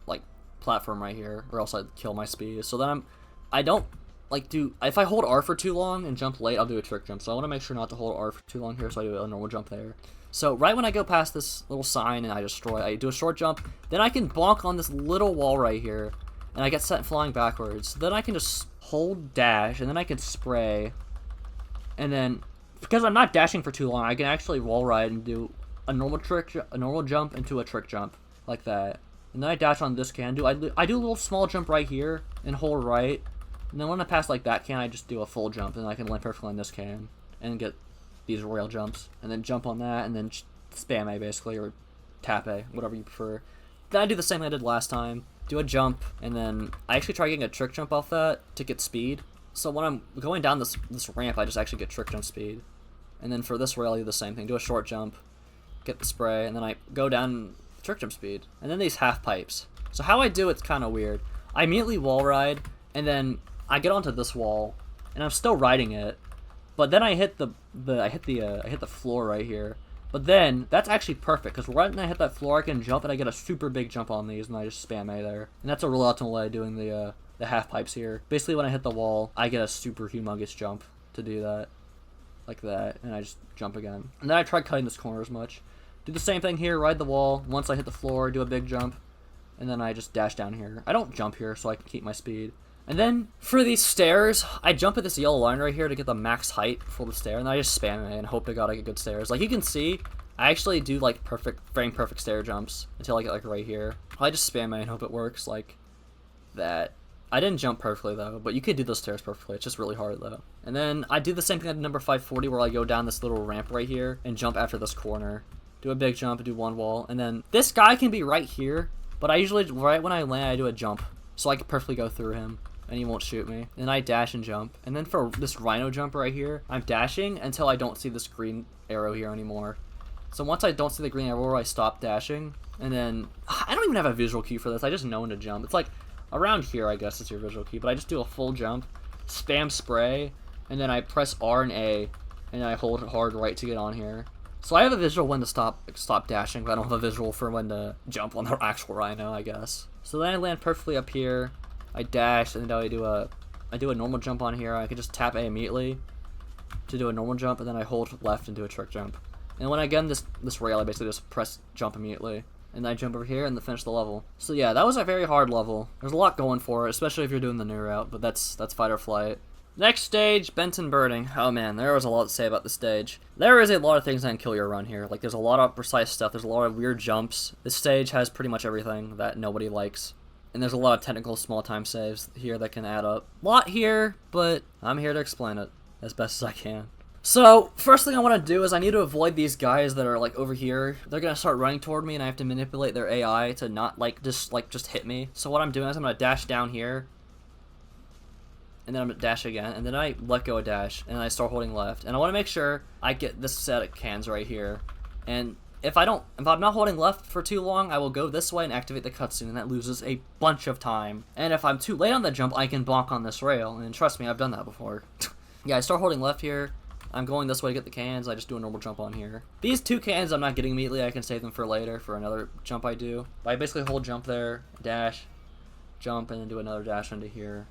like, platform right here, or else I'd kill my speed. So then I don't, like, if I hold R for too long and jump late, I'll do a trick jump. So I want to make sure not to hold R for too long here, so I do a normal jump there. So right when I go past this little sign and I do a short jump, then I can bonk on this little wall right here, and I get sent flying backwards. Then I can just hold dash, and then I can spray, and then, because I'm not dashing for too long, I can actually wall ride and do a normal jump into a trick jump, like that. And then I dash on this can. I do a little small jump right here and hold right. And then when I pass like that can, I just do a full jump, and I can land perfectly on this can and get these rail jumps, and then jump on that, and then spam A basically, or tap A, whatever you prefer. Then I do the same thing I did last time, do a jump, and then I actually try getting a trick jump off that to get speed. So when I'm going down this ramp, I just actually get trick jump speed. And then for this rail, I do the same thing, do a short jump, get the spray, and then I go down trick jump speed. And then these half pipes. So how I do it's kind of weird. I immediately wall ride, and then I get onto this wall, and I'm still riding it, but then I hit the floor right here. But then that's actually perfect, because right when I hit that floor, I can jump, and I get a super big jump on these, and I just spam A there. And that's a real optimal way of doing the half pipes here. Basically, when I hit the wall, I get a super humongous jump to do that, like that, and I just jump again. And then I try cutting this corner as much. Do the same thing here, ride the wall. Once I hit the floor, do a big jump, and then I just dash down here. I don't jump here, so I can keep my speed. And then, for these stairs, I jump at this yellow line right here to get the max height for the stair, and then I just spam it and hope to God I get good stairs. Like, you can see, I actually do, like, frame perfect stair jumps until I get, like, right here. I just spam it and hope it works, like that. I didn't jump perfectly, though, but you could do those stairs perfectly. It's just really hard, though. And then, I do the same thing at number 540, where I go down this little ramp right here and jump after this corner. Do a big jump, do one wall, and then this guy can be right here, but I usually, right when I land, I do a jump, so I can perfectly go through him, and he won't shoot me. And I dash and jump. And then for this rhino jump right here, I'm dashing until I don't see this green arrow here anymore. So once I don't see the green arrow, I stop dashing. And then, I don't even have a visual cue for this, I just know when to jump. It's like, around here, I guess, is your visual cue, but I just do a full jump, spam spray, and then I press R and A, and I hold hard right to get on here. So I have a visual when to stop dashing, but I don't have a visual for when to jump on the actual rhino, I guess. So then I land perfectly up here, I dash, and then I do a normal jump on here. I can just tap A immediately to do a normal jump, and then I hold left and do a trick jump. And when I get in this rail, I basically just press jump immediately. And then I jump over here and then finish the level. So yeah, that was a very hard level. There's a lot going for it, especially if you're doing the new route, but that's fight or flight. Next stage, Benten Burning. Oh man, there was a lot to say about this stage. There is a lot of things that can kill your run here. Like, there's a lot of precise stuff, there's a lot of weird jumps. This stage has pretty much everything that nobody likes. And there's a lot of technical small time saves here that can add up. A lot here, but I'm here to explain it as best as I can. So, first thing I want to do is I need to avoid these guys that are, like, over here. They're going to start running toward me, and I have to manipulate their AI to not, just hit me. So what I'm doing is I'm going to dash down here. and then I'm gonna dash again, and then I let go of dash, and I start holding left, and I want to make sure I get this set of cans right here, and if I'm not holding left for too long, I will go this way and activate the cutscene, and that loses a bunch of time. And if I'm too late on the jump, I can bonk on this rail, and trust me, I've done that before. Yeah, I start holding left here. I'm going this way to get the cans. I just do a normal jump on here. These 2 cans I'm not getting immediately. I can save them for later for another jump I do. But I basically hold jump there, dash, jump, and then do another dash into here.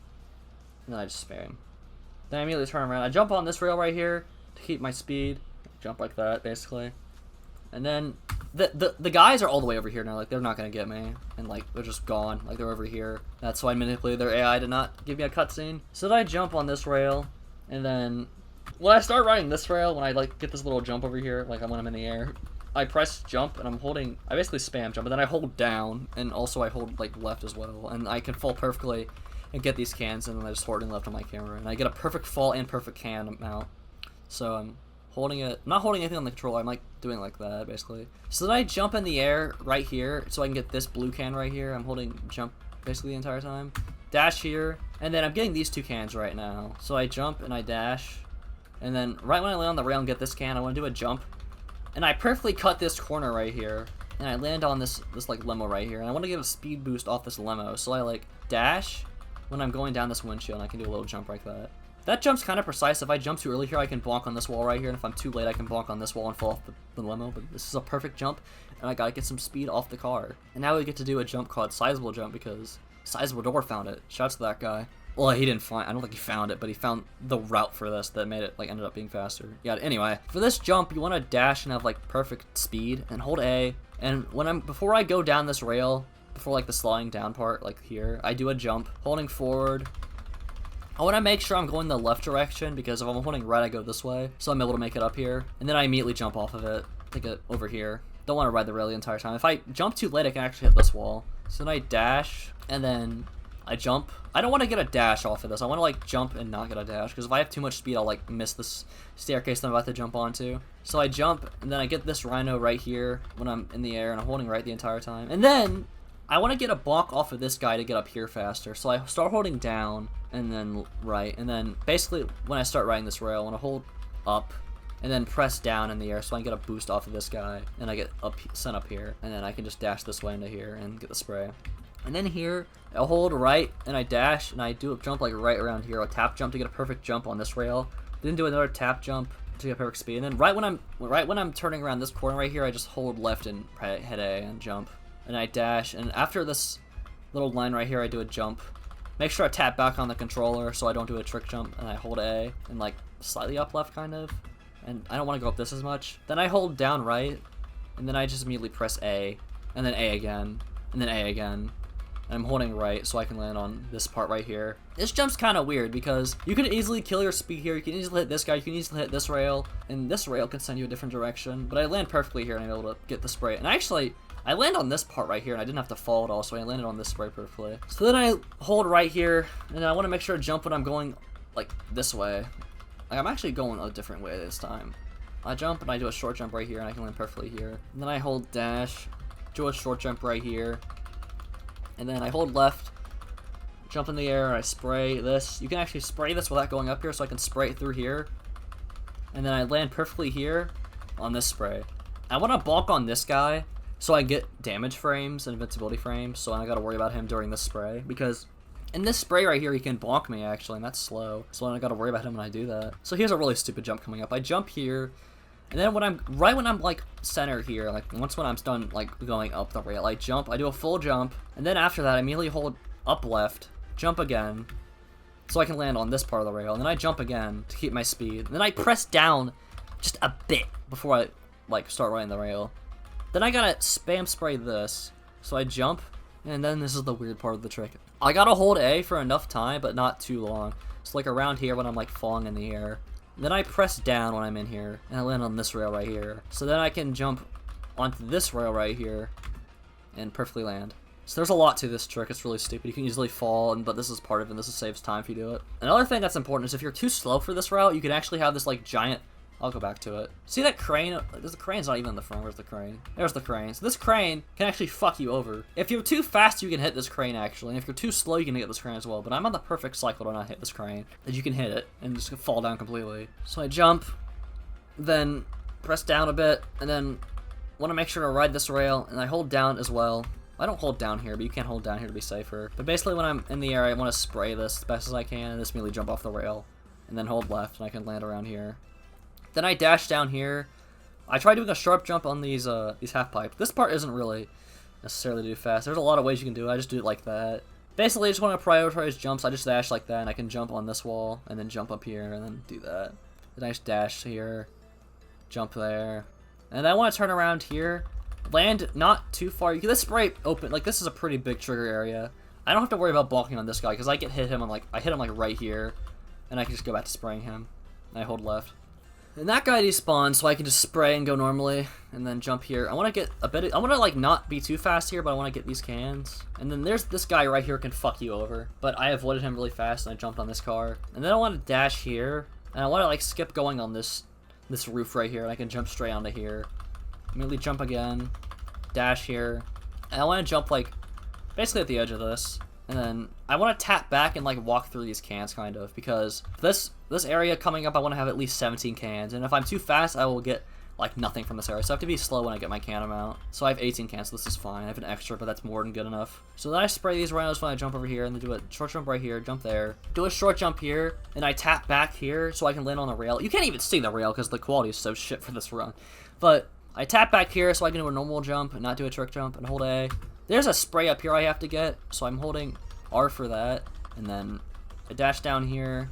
And then I just spam. Then I immediately turn around. I jump on this rail right here to keep my speed. Jump like that, basically. And then the guys are all the way over here now. Like, they're not going to get me. And, like, they're just gone. Like, they're over here. That's why I manipulated their AI to not give me a cutscene. So then I jump on this rail. And then when I start riding this rail, when I, like, get this little jump over here, like, when I'm in the air, I press jump, and I basically spam jump, but then I hold down, and also I hold, like, left as well. And I can fall perfectly and get these cans, and then I just holding left on my camera. And I get a perfect fall and perfect can amount. So I'm holding it, I'm not holding anything on the controller, I'm like doing like that basically. So then I jump in the air right here so I can get this blue can right here. I'm holding jump basically the entire time. Dash here, and then I'm getting these 2 cans right now. So I jump and I dash, and then right when I land on the rail and get this can, I want to do a jump, and I perfectly cut this corner right here, and I land on this like limo right here, and I want to give a speed boost off this limo. So I like dash when I'm going down this windshield, and I can do a little jump like that. That jump's kind of precise. If I jump too early here, I can bonk on this wall right here, and if I'm too late, I can bonk on this wall and fall off the limo. But this is a perfect jump, and I gotta get some speed off the car. And now we get to do a jump called Sizable Jump, because Sizable Door found it. Shouts to that guy. Well, he didn't find, I don't think he found it, but he found the route for this that made it, like, ended up being faster. Yeah, anyway, for this jump, you want to dash and have, like, perfect speed, and hold A, and before I go down this rail, before, like, the sliding down part, like here, I do a jump, holding forward. I want to make sure I'm going the left direction, because if I'm holding right, I go this way, so I'm able to make it up here, and then I immediately jump off of it, take it over here. Don't want to ride the rail the entire time. If I jump too late, I can actually hit this wall. So then I dash, and then I jump. I don't want to get a dash off of this. I want to, like, jump and not get a dash, because if I have too much speed, I'll, like, miss this staircase that I'm about to jump onto. So I jump, and then I get this rhino right here when I'm in the air, and I'm holding right the entire time. And then I want to get a bonk off of this guy to get up here faster. So I start holding down, and then right, and then basically when I start riding this rail, I want to hold up, and then press down in the air so I can get a boost off of this guy, and I get sent up here, and then I can just dash this way into here and get the spray. And then here, I'll hold right, and I dash, and I do a jump like right around here, a tap jump to get a perfect jump on this rail, then do another tap jump to get perfect speed, and then right when I'm turning around this corner right here, I just hold left and hit A and jump, and I dash, and after this little line right here, I do a jump. Make sure I tap back on the controller so I don't do a trick jump, and I hold A, and like slightly up left kind of, and I don't want to go up this as much. Then I hold down right, and then I just immediately press A, and then A again, and then A again. And I'm holding right so I can land on this part right here. This jump's kind of weird because you can easily kill your speed here, you can easily hit this guy, you can easily hit this rail, and this rail can send you a different direction, but I land perfectly here and I'm able to get the spray. And actually, I land on this part right here and I didn't have to fall at all, so I landed on this spray perfectly. So then I hold right here, and then I want to make sure to jump when I'm going like this way. Like, I'm actually going a different way this time. I jump and I do a short jump right here and I can land perfectly here. And then I hold dash, do a short jump right here. And then I hold left, jump in the air, and I spray this. You can actually spray this without going up here, so I can spray it through here. And then I land perfectly here on this spray. I want to bonk on this guy, so I get damage frames and invincibility frames, so I don't got to worry about him during this spray. Because in this spray right here, he can bonk me, actually, and that's slow. So I don't got to worry about him when I do that. So here's a really stupid jump coming up. I jump here. And then when I'm like center here, like when I'm done like going up the rail, I jump, I do a full jump, and then after that I immediately hold up left, jump again, so I can land on this part of the rail, and then I jump again to keep my speed. And then I press down just a bit before I like start riding the rail. Then I gotta spam spray this, so I jump, and then this is the weird part of the trick. I gotta hold A for enough time, but not too long. So like around here when I'm like falling in the air. Then I press down when I'm in here, and I land on this rail right here. So then I can jump onto this rail right here, and perfectly land. So there's a lot to this trick, it's really stupid. You can easily fall, but this is part of it, and this saves time if you do it. Another thing that's important is if you're too slow for this route, you can actually have this like giant I'll go back to it. See that crane? The crane's not even in the front. Where's the crane? There's the crane. So this crane can actually fuck you over. If you're too fast, you can hit this crane actually. And if you're too slow, you can hit this crane as well. But I'm on the perfect cycle to not hit this crane. That you can hit it and just fall down completely. So I jump, then press down a bit, and then want to make sure to ride this rail, and I hold down as well. I don't hold down here, but you can't hold down here to be safer. But basically when I'm in the air, I want to spray this as best as I can and just immediately jump off the rail. And then hold left, and I can land around here. Then I dash down here. I try doing a sharp jump on these half pipe. This part isn't really necessarily do fast. There's a lot of ways you can do it. I just do it like that. Basically, I just want to prioritize jumps. I just dash like that, and I can jump on this wall, and then jump up here, and then do that. Then I just dash here, jump there. And I want to turn around here, land not too far. You can just spray open. Like, this is a pretty big trigger area. I don't have to worry about blocking on this guy, because I hit him right here, and I can just go back to spraying him. And I hold left. And that guy despawns, so I can just spray and go normally, and then jump here. I want to get a bit. I want to like not be too fast here, but I want to get these cans. And then there's this guy right here can fuck you over, but I avoided him really fast, and I jumped on this car. And then I want to dash here, and I want to like skip going on this roof right here, and I can jump straight onto here. Immediately jump again, dash here, and I want to jump like basically at the edge of this. And then I want to tap back and like walk through these cans kind of, because this area coming up I want to have at least 17 cans, and if I'm too fast I will get like nothing from this area, so I have to be slow when I get my can amount. So I have 18 cans, so this is fine. I have an extra, but that's more than good enough. So then I spray these rhinos when I jump over here, and then do a short jump right here, jump there, do a short jump here, and I tap back here so I can land on the rail. You can't even see the rail because the quality is so shit for this run, but I tap back here so I can do a normal jump and not do a trick jump, and hold A. There's a spray up here I have to get, so I'm holding R for that, and then I dash down here,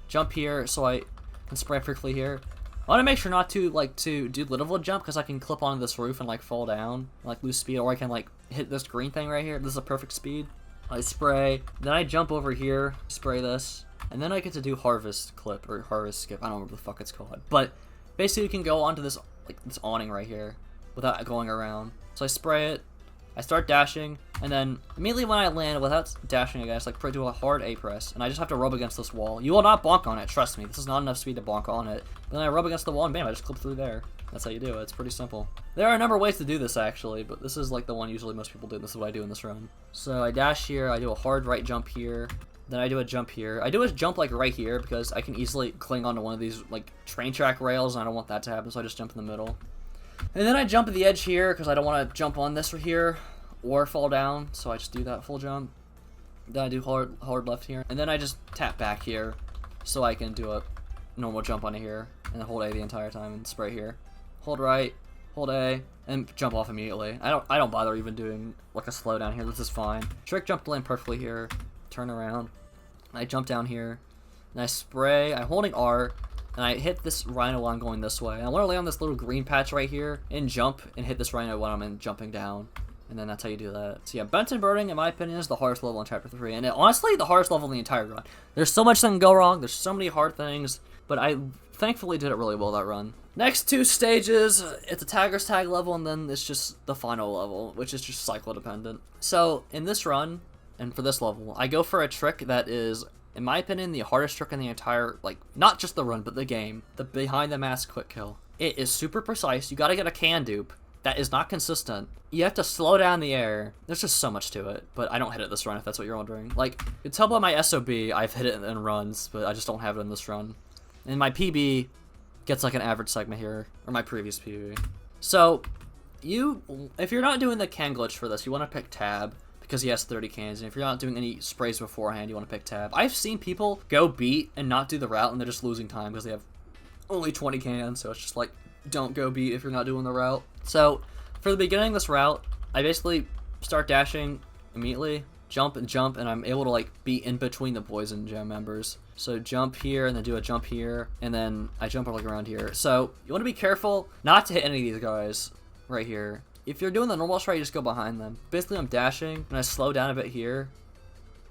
jump here so I can spray quickly here. I want to make sure not to do little jump, because I can clip onto this roof and like fall down, like lose speed, or I can like hit this green thing right here. This is a perfect speed. I spray, then I jump over here, spray this, and then I get to do harvest clip or harvest skip. I don't know what the fuck it's called, but basically you can go onto this this awning right here without going around. So I spray it, I start dashing, and then immediately when I land without dashing, I guess, like do a hard A press, and I just have to rub against this wall. You will not bonk on it, trust me. This is not enough speed to bonk on it. Then I rub against the wall, and bam, I just clip through there. That's how you do it. It's pretty simple. There are a number of ways to do this actually, but this is like the one usually most people do. This is what I do in this run. So I dash here, I do a hard right jump here, then I do a jump here. I do a jump like right here because I can easily cling onto one of these like train track rails, and I don't want that to happen, so I just jump in the middle. And then I jump at the edge here because I don't want to jump on this right here or fall down, so I just do that full jump. Then I do hard left here, and then I just tap back here so I can do a normal jump onto here, and then hold A the entire time and spray here. Hold right, hold A, and jump off immediately. I don't bother even doing like a slow down here. This is fine. Trick jump to land perfectly here. Turn around. I jump down here, and I spray. I'm holding R, and I hit this rhino while I'm going this way. And I want to lay on this little green patch right here and jump and hit this rhino while I'm jumping down. And then that's how you do that. So yeah, Benten Burning, in my opinion, is the hardest level in Chapter 3. And honestly, the hardest level in the entire run. There's so much that can go wrong. There's so many hard things. But I thankfully did it really well that run. Next two stages, it's a tagger's tag level, and then it's just the final level, which is just cycle dependent. So in this run, and for this level, I go for a trick that is, in my opinion, the hardest trick in the entire, like, not just the run, but the game. The behind the mask quick kill. It is super precise. You gotta get a can dupe. That is not consistent. You have to slow down the air. There's just so much to it, but I don't hit it this run if that's what you're wondering. Like, you can tell by my SOB, I've hit it in runs, but I just don't have it in this run. And my PB gets like an average segment here, or my previous PB. So, if you're not doing the can glitch for this, you want to pick tab, because he has 30 cans, and if you're not doing any sprays beforehand, you want to pick tab. I've seen people go beat and not do the route, and they're just losing time because they have only 20 cans, so it's just like, don't go beat if you're not doing the route. So, for the beginning of this route, I basically start dashing immediately, jump, and I'm able to like be in between the Poison Gem members. So jump here, and then do a jump here, and then I jump like around here. So, you want to be careful not to hit any of these guys right here. If you're doing the normal strat, you just go behind them. Basically, I'm dashing, and I slow down a bit here.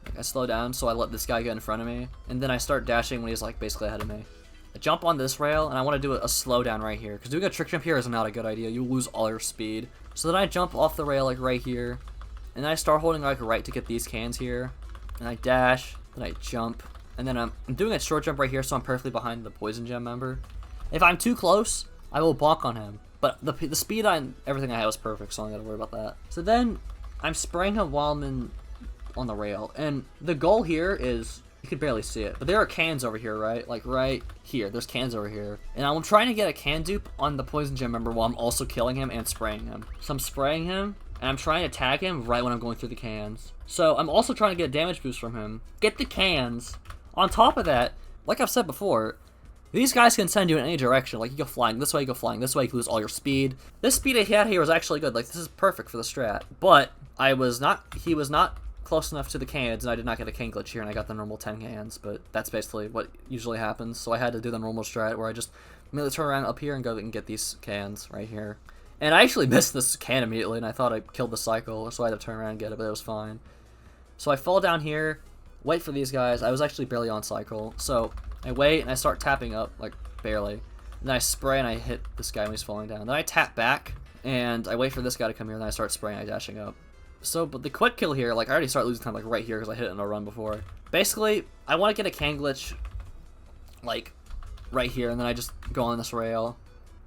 Like, I slow down, so I let this guy get in front of me, and then I start dashing when he's like basically ahead of me. I jump on this rail, and I want to do a slow down right here, because doing a trick jump here is not a good idea. You lose all your speed. So then I jump off the rail like right here, and then I start holding like right to get these cans here, and I dash, then I jump, and then I'm doing a short jump right here, so I'm perfectly behind the Poison Gem member. If I'm too close, I will bonk on him. But the speed on everything I had was perfect, so I don't gotta worry about that. So then I'm spraying him while I'm on the rail, and the goal here is, you can barely see it, but there are cans over here, right? Like right here, there's cans over here. And I'm trying to get a can dupe on the poison gem member while I'm also killing him and spraying him. So I'm spraying him, and I'm trying to tag him right when I'm going through the cans. So I'm also trying to get a damage boost from him, get the cans. On top of that, like I've said before, these guys can send you in any direction. Like, you go flying this way, you go flying this way, you lose all your speed. This speed I had here was actually good. Like, this is perfect for the strat. But he was not close enough to the cans, and I did not get a can glitch here, and I got the normal 10 cans. But that's basically what usually happens. So I had to do the normal strat where I just immediately turn around up here and go and get these cans right here. And I actually missed this can immediately, and I thought I killed the cycle, so I had to turn around and get it, but it was fine. So I fall down here, wait for these guys. I was actually barely on cycle, so I wait and I start tapping up, like barely. And then I spray and I hit this guy when he's falling down. Then I tap back and I wait for this guy to come here, and then I start spraying and I dashing up. So, but the quick kill here, like I already started losing time like right here because I hit it in a run before. Basically, I want to get a can glitch like right here, and then I just go on this rail.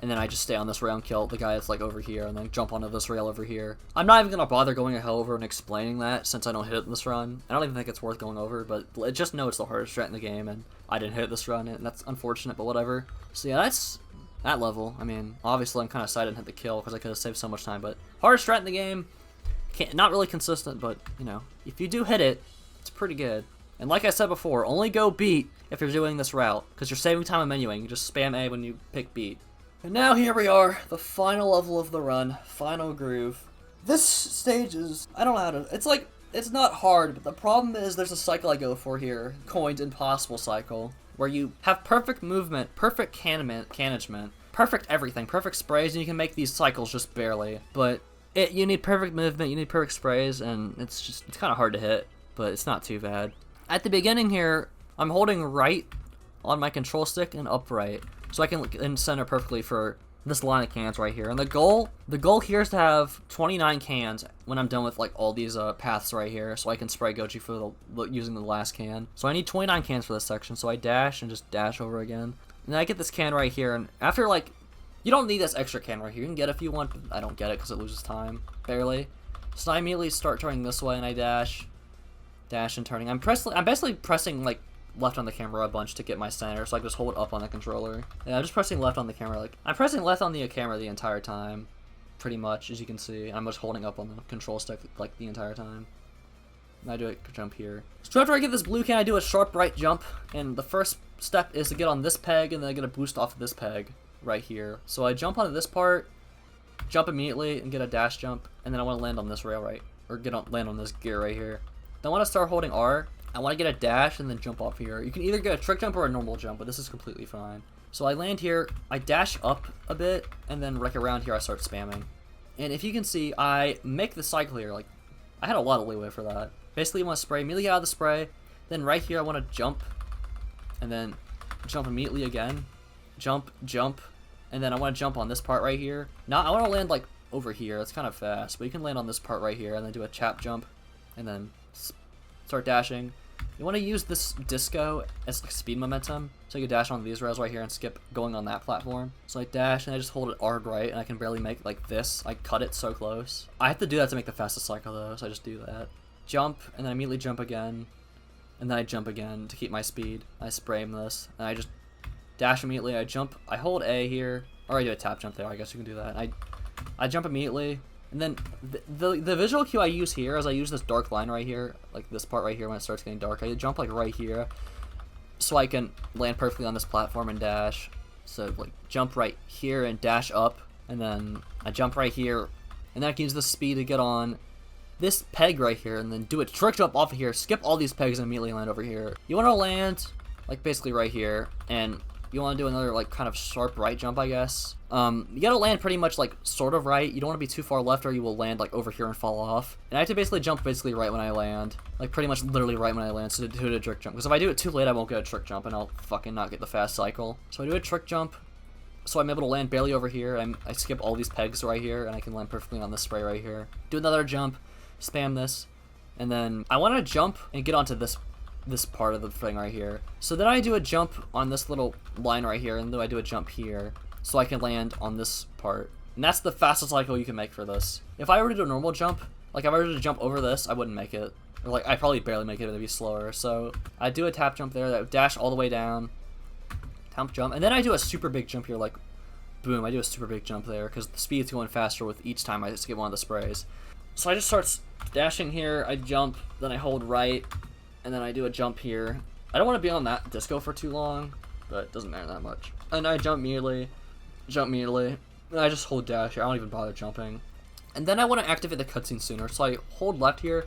And then I just stay on this rail and kill the guy that's like over here, and then jump onto this rail over here. I'm not even gonna bother going over and explaining that since I don't hit it in this run. I don't even think it's worth going over, but just know it's the hardest strat in the game, and I didn't hit this run, and that's unfortunate, but whatever. So yeah, that's that level. I mean, obviously I'm kind of sad I didn't hit the kill because I could have saved so much time, but hardest strat in the game. Not really consistent, but you know, if you do hit it, it's pretty good. And like I said before, only go beat if you're doing this route, because you're saving time on menuing. You just spam A when you pick beat. And now here we are, the final level of the run, final groove. This stage is, I don't know how to, it's not hard, but the problem is there's a cycle I go for here, Coined Impossible cycle, where you have perfect movement, perfect canagement, perfect everything, perfect sprays, and you can make these cycles just barely. But you need perfect movement, you need perfect sprays, and it's kind of hard to hit, but it's not too bad. At the beginning here, I'm holding right on my control stick and upright, so I can look in center perfectly for this line of cans right here. And the goal here is to have 29 cans when I'm done with like all these paths right here, so I can spray Goji for using the last can. So I need 29 cans for this section, so I dash and just dash over again. And then I get this can right here, and after like, you don't need this extra can right here. You can get it if you want, but I don't get it because it loses time, barely. So I immediately start turning this way, and I dash and turning. I'm basically pressing like left on the camera a bunch to get my center, so I just hold it up on the controller. And I'm just pressing left on the camera, like I'm pressing left on the camera the entire time, pretty much, as you can see. I'm just holding up on the control stick like the entire time. And I do a jump here. So after I get this blue can, I do a sharp right jump, and the first step is to get on this peg, and then I get a boost off of this peg right here. So I jump onto this part, jump immediately, and get a dash jump, and then I want to land on this rail right, or land on this gear right here. Then I want to start holding R. I want to get a dash and then jump off here. You can either get a trick jump or a normal jump, but this is completely fine. So I land here, I dash up a bit, and then right around here I start spamming. And if you can see, I make the cycle here. Like, I had a lot of leeway for that. Basically, you want to spray immediately out of the spray. Then right here I want to jump, and then jump immediately again. Jump, and then I want to jump on this part right here. Now I want to land like over here. That's kind of fast, but you can land on this part right here, and then do a chap jump, and then start dashing. You want to use this disco as like speed momentum, so you can dash on these rails right here and skip going on that platform. So I dash and I just hold it R right, and I can barely make like this. I cut it so close. I have to do that to make the fastest cycle though, so I just do that. Jump, and then immediately jump again, and then I jump again to keep my speed. I spray him this, and I just dash immediately. I jump, I hold A here, or I do a tap jump there. I guess you can do that. I jump immediately. And then the visual cue I use here is I use this dark line right here, like this part right here when it starts getting dark. I jump like right here, so I can land perfectly on this platform and dash. So like jump right here and dash up, and then I jump right here, and then I can use the speed to get on this peg right here, and then do a trick jump off of here, skip all these pegs and immediately land over here. You want to land like basically right here, and you want to do another like kind of sharp right jump, I guess. You gotta land pretty much like sort of right. You don't want to be too far left or you will land like over here and fall off. And I have to basically jump basically right when I land. Like pretty much literally right when I land, so to do a trick jump. Because if I do it too late, I won't get a trick jump and I'll fucking not get the fast cycle. So I do a trick jump, so I'm able to land barely over here. I skip all these pegs right here, and I can land perfectly on this spray right here. Do another jump, spam this, and then I want to jump and get onto this this part of the thing right here. So then I do a jump on this little line right here, and then I do a jump here, so I can land on this part. And that's the fastest cycle you can make for this. If I were to do a normal jump, like if I were to jump over this, I wouldn't make it. Or like, I probably barely make it, it'd be slower. So I do a tap jump there, that would dash all the way down, tap jump, and then I do a super big jump here, like, boom, I do a super big jump there, because the speed's going faster with each time I just get one of the sprays. So I just start dashing here, I jump, then I hold right, and then I do a jump here. I don't want to be on that disco for too long, but it doesn't matter that much. And I jump immediately, and I just hold dash here, I don't even bother jumping. And then I want to activate the cutscene sooner, so I hold left here,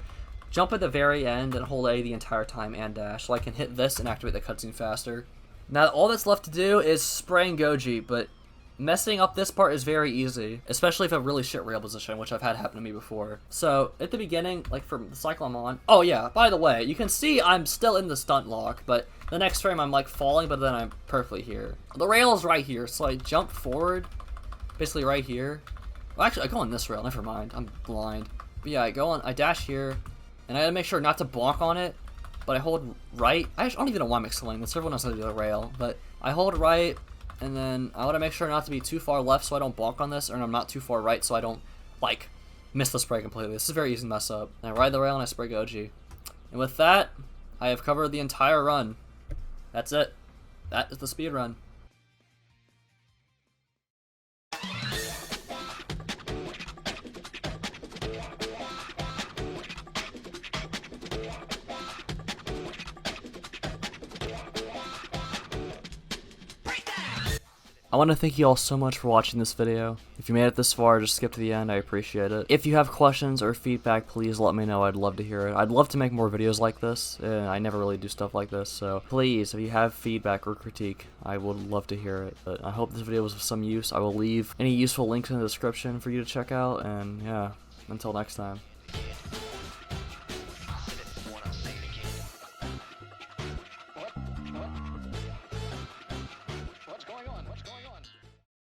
jump at the very end, and hold A the entire time and dash, so I can hit this and activate the cutscene faster. Now all that's left to do is spraying Goji, but messing up this part is very easy, especially if I have really shit rail position, which I've had happen to me before. So, at the beginning, like for the cycle I'm on, oh yeah, by the way, you can see I'm still in the stunt lock, but the next frame I'm like falling, but then I'm perfectly here. The rail is right here, so I jump forward, basically right here. Well, actually, I go on this rail, never mind, I'm blind. But yeah, I dash here, and I gotta make sure not to bonk on it, but I hold right. I don't even know why I'm explaining this, everyone knows how to do the rail, but I hold right, and then I want to make sure not to be too far left so I don't bonk on this, or I'm not too far right so I don't, like, miss the spray completely. This is very easy to mess up. And I ride the rail and I spray Goji. And with that, I have covered the entire run. That's it. That is the speed run. I want to thank you all so much for watching this video. If you made it this far, just skip to the end, I appreciate it. If you have questions or feedback, please let me know, I'd love to hear it. I'd love to make more videos like this, and I never really do stuff like this, so please, if you have feedback or critique, I would love to hear it. But I hope this video was of some use. I will leave any useful links in the description for you to check out, and yeah, until next time.